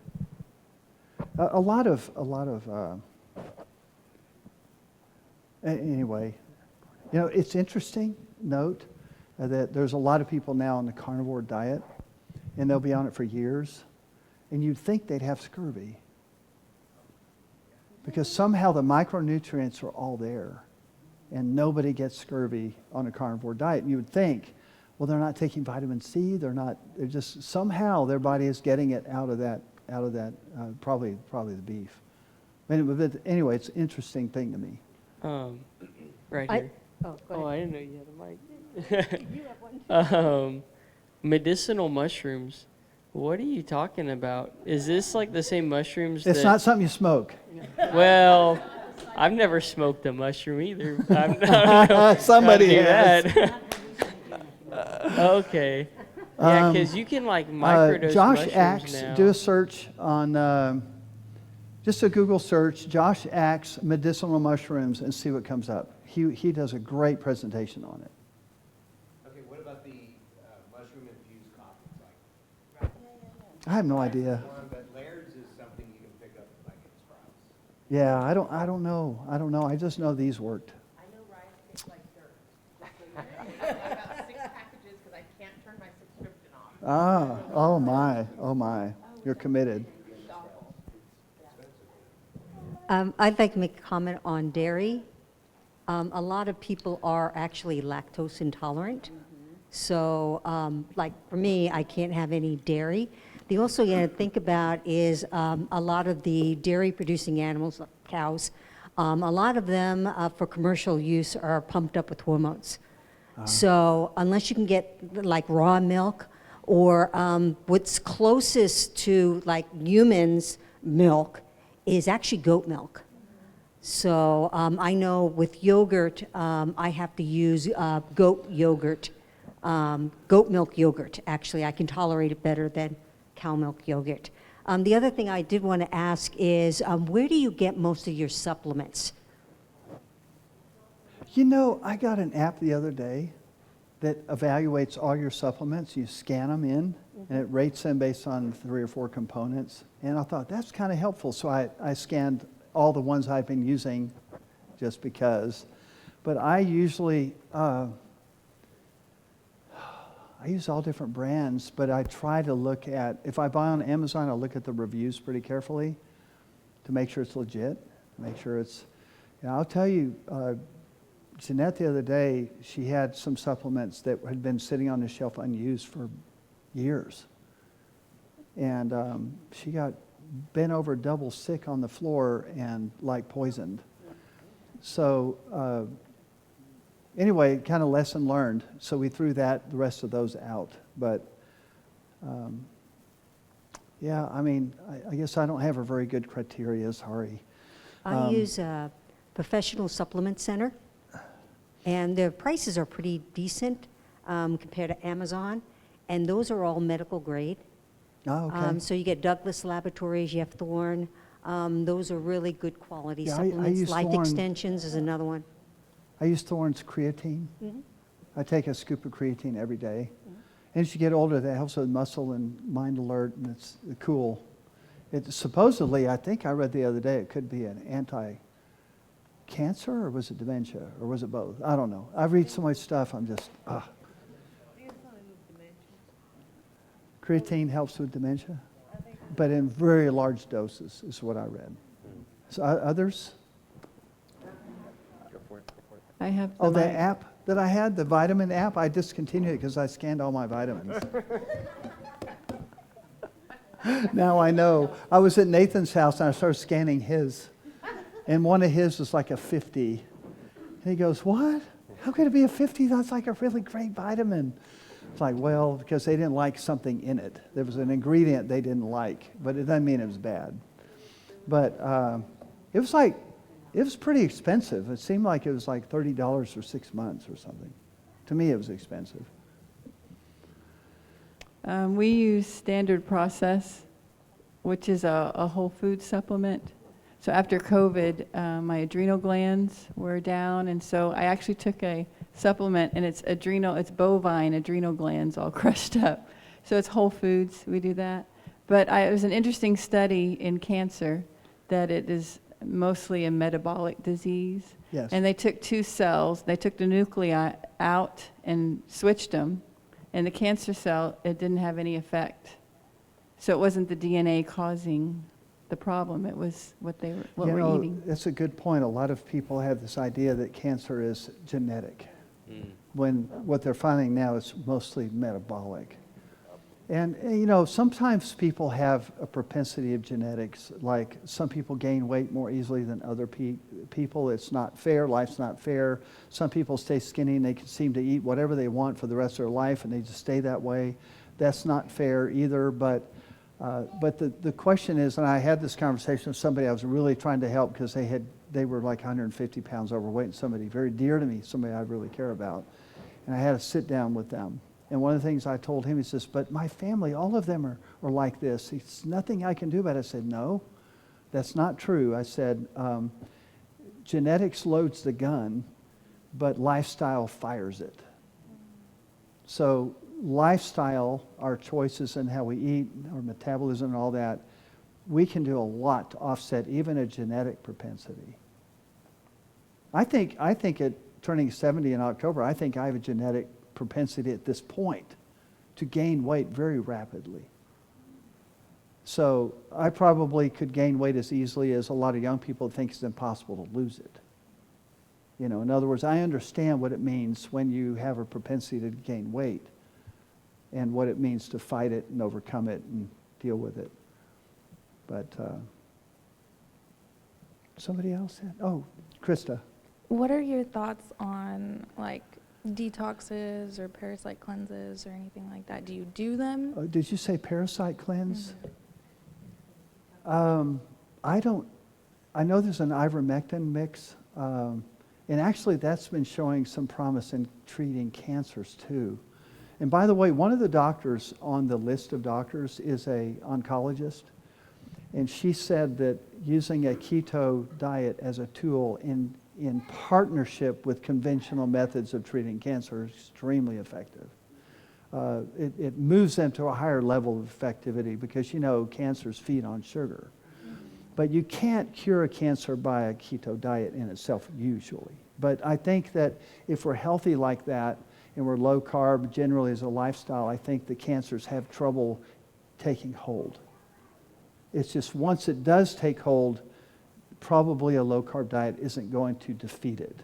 A lot of anyway, you know, it's interesting. Note that there's a lot of people now on the carnivore diet, and they'll be on it for years, and you'd think they'd have scurvy because somehow the micronutrients are all there, and nobody gets scurvy on a carnivore diet. And you would think, well, they're not taking vitamin C. They're just somehow their body is getting it out of that. Probably the beef. But anyway, it's an interesting thing to me. Right I- here. Oh, go Oh, ahead. I didn't know you had a mic. Medicinal mushrooms. What are you talking about? Is this like the same mushrooms It's not something you smoke. Well, I've never smoked a mushroom either. I don't know Somebody how has. to do that. Okay. Yeah, because you can like microdose Josh mushrooms Axe, now. do a search on, just a Google search, Josh Axe medicinal mushrooms, and see what comes up. He does a great presentation on it. Okay, what about the mushroom-infused coffee? I have no idea. But Laird's is something you can pick up like in Sprouts. Yeah, I don't know. I just know these worked. I know Ryan tastes like dirt. I bought about 6 packages because I can't turn my subscription off. Oh my. You're committed. I'd like to make a comment on dairy. A lot of people are actually lactose intolerant. So, like for me, I can't have any dairy. The also you got to think about is a lot of the dairy-producing animals, like cows, a lot of them for commercial use are pumped up with hormones. So unless you can get like raw milk or what's closest to like humans' milk is actually goat milk. So I know with yogurt, I have to use goat yogurt, goat milk yogurt. Actually, I can tolerate it better than cow milk yogurt. The other thing I did want to ask is, where do you get most of your supplements? You know, I got an app the other day that evaluates all your supplements. You scan them in, and it rates them based on 3 or 4 components. And I thought, that's kind of helpful. So I scanned all the ones I've been using just because. But I usually, I use all different brands, but I try to look at, if I buy on Amazon, I'll look at the reviews pretty carefully to make sure it's legit, to make sure it's, I'll tell you, Jeanette the other day, she had some supplements that had been sitting on the shelf unused for years. And she got bent over double sick on the floor and like poisoned. So anyway, kind of lesson learned. So we threw the rest of those out. But yeah, I mean, I guess I don't have a very good criteria, sorry. I use a professional supplement center, and their prices are pretty decent compared to Amazon, and those are all medical grade. Oh, okay. So you get Douglas Laboratories, you have Thorne. Those are really good quality Yeah, I supplements. use Life Thorne. Extensions is another one. I use Thorne's creatine. I take a scoop of creatine every day. And as you get older, that helps with muscle and mind alert, and it's cool. It supposedly, I think I read the other day, it could be an anti-cancer, or was it dementia, or was it both? I don't know. I read so much stuff, I'm just, Creatine helps with dementia, but in very large doses is what I read. So others? I have Oh, the app that I had, the vitamin app, I discontinued it because I scanned all my vitamins. Now I know. I was at Nathan's house and I started scanning his. And one of his was like a 50. And he goes, what? How could it be a 50? That's like a really great vitamin. It's like, well, because they didn't like something in it. There was an ingredient they didn't like, but it doesn't mean it was bad. But it was pretty expensive. It seemed like it was like $30 for 6 months or something. To me, it was expensive. We use Standard Process, which is a whole food supplement. So after COVID, my adrenal glands were down, and so I actually took a supplement, and it's bovine adrenal glands all crushed up. So it's whole foods, we do that. But it was an interesting study in cancer that it is mostly a metabolic disease. Yes. And they took 2 cells, they took the nuclei out and switched them, and the cancer cell, it didn't have any effect. So it wasn't the DNA causing the problem, it was what we're eating. That's a good point. A lot of people have this idea that cancer is genetic, when what they're finding now is mostly metabolic. And sometimes people have a propensity of genetics, like some people gain weight more easily than other people. It's not fair, life's not fair. Some people stay skinny and they can seem to eat whatever they want for the rest of their life and they just stay that way. That's not fair either, but the question is, and I had this conversation with somebody I was really trying to help because they were like 150 pounds overweight, and somebody very dear to me, somebody I really care about. And I had to sit down with them. And one of the things I told him, he says, but my family, all of them are like this. It's nothing I can do about it. I said, no, that's not true. I said, genetics loads the gun, but lifestyle fires it. So lifestyle, our choices and how we eat, our metabolism and all that, we can do a lot to offset even a genetic propensity. I think at turning 70 in October, I think I have a genetic propensity at this point to gain weight very rapidly. So I probably could gain weight as easily as a lot of young people think it's impossible to lose it. In other words, I understand what it means when you have a propensity to gain weight and what it means to fight it and overcome it and deal with it. But somebody else had, Krista. What are your thoughts on like detoxes or parasite cleanses or anything like that? Do you do them? Did you say parasite cleanse? Mm-hmm. I know there's an ivermectin mix, and actually that's been showing some promise in treating cancers too. And by the way, one of the doctors on the list of doctors is an oncologist And she said that using a keto diet as a tool in partnership with conventional methods of treating cancer is extremely effective. It moves them to a higher level of effectivity because, you know, cancers feed on sugar. But you can't cure a cancer by a keto diet in itself, usually. But I think that if we're healthy like that and we're low carb generally as a lifestyle, I think the cancers have trouble taking hold. It's just once it does take hold, probably a low carb diet isn't going to defeat it.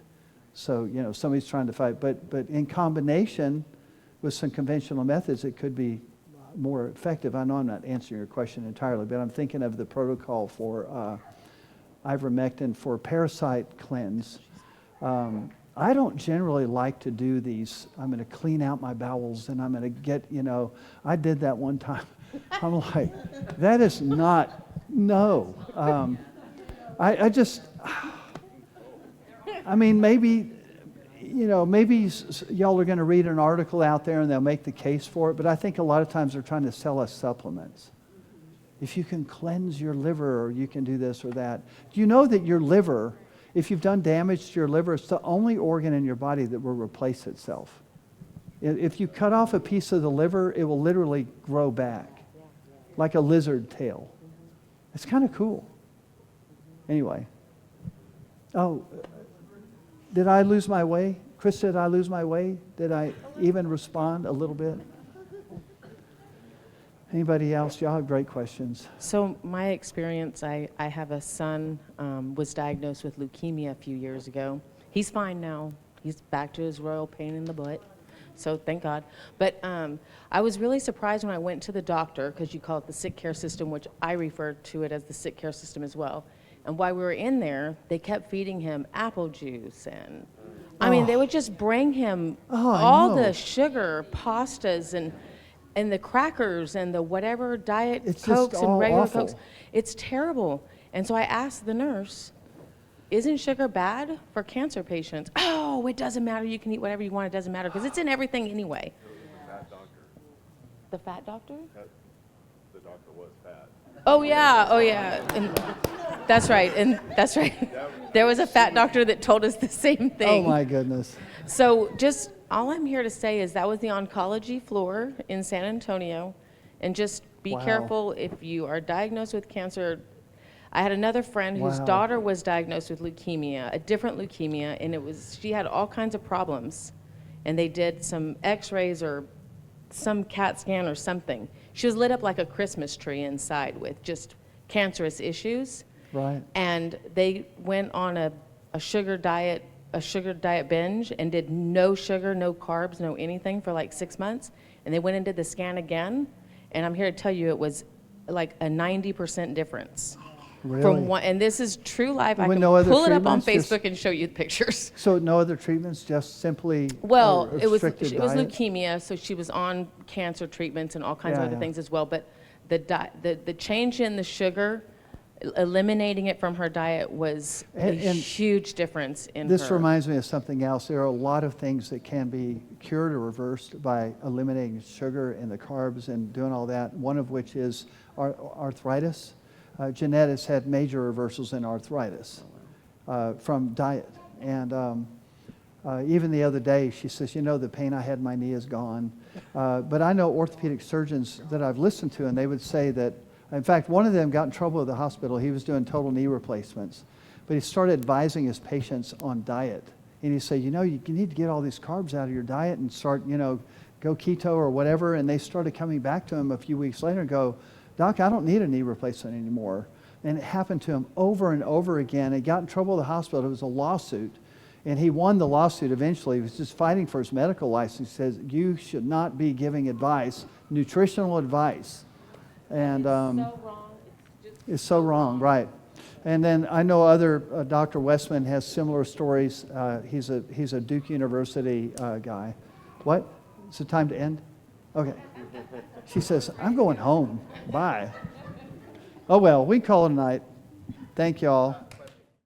So, you know, somebody's trying to fight. But in combination with some conventional methods, it could be more effective. I know I'm not answering your question entirely, but I'm thinking of the protocol for ivermectin for parasite cleanse. I don't generally like to do these, I'm going to clean out my bowels and I'm going to get, you know, I did that one time. I'm like, that is not, no. I mean, maybe, you know, maybe y'all are going to read an article out there and they'll make the case for it, but I think a lot of times they're trying to sell us supplements. If you can cleanse your liver or you can do this or that. Do you know that your liver, if you've done damage to your liver, it's the only organ in your body that will replace itself. If you cut off a piece of the liver, it will literally grow back like a lizard tail. It's kind of cool. Anyway. Oh, did I lose my way? Chris, did I lose my way? Did I even respond a little bit? Anybody else? Y'all have great questions. So my experience, I have a son, was diagnosed with leukemia a few years ago. He's fine now. He's back to his royal pain in the butt. So thank God. But I was really surprised when I went to the doctor, because you call it the sick care system, which I refer to it as the sick care system as well. And while we were in there, they kept feeding him apple juice. And I mean, they would just bring him all the sugar, pastas, and the crackers and the whatever diet Cokes and regular awful. Cokes. It's terrible. And so I asked the nurse, isn't sugar bad for cancer patients? Oh, it doesn't matter. You can eat whatever you want. It doesn't matter because it's in everything anyway. The fat doctor? The doctor was fat. Oh, yeah. Oh, yeah. And that's right. And that's right. There was a fat doctor that told us the same thing. Oh, my goodness. So just all I'm here to say is that was the oncology floor in San Antonio. And just be careful if you are diagnosed with cancer. I had another friend whose daughter was diagnosed with leukemia, a different leukemia, and she had all kinds of problems. And they did some x-rays or some CAT scan or something. She was lit up like a Christmas tree inside with just cancerous issues. Right. And they went on a sugar diet binge and did no sugar, no carbs, no anything for like 6 months. And they went and did the scan again. And I'm here to tell you it was like a 90% difference. Really? From one, and this is true life. I With can no other pull it up on treatments, Facebook and show you the pictures. So no other treatments, just simply Well, a it was restricted diet? leukemia, so she was on cancer treatments and all kinds of Yeah, other yeah. things as well. But the change in the sugar, eliminating it from her diet was a And huge difference in This her. reminds me of something else. There are a lot of things that can be cured or reversed by eliminating sugar and the carbs and doing all that, one of which is arthritis. Jeanette has had major reversals in arthritis from diet. And even the other day, she says, you know, the pain I had in my knee is gone. But I know orthopedic surgeons that I've listened to, and they would say that, in fact, one of them got in trouble at the hospital. He was doing total knee replacements. But he started advising his patients on diet. And he'd say, you know, you need to get all these carbs out of your diet and start, you know, go keto or whatever. And they started coming back to him a few weeks later and go, Doc, I don't need a knee replacement anymore. And it happened to him over and over again. He got in trouble at the hospital. It was a lawsuit. And he won the lawsuit eventually. He was just fighting for his medical license. He says, you should not be giving advice, nutritional advice. And So wrong. it's so wrong, right. And then I know other, Dr. Westman has similar stories. He's a Duke University guy. What? Is it time to end? Okay. She says, I'm going home. Bye. Oh, well, we call it a night. Thank y'all.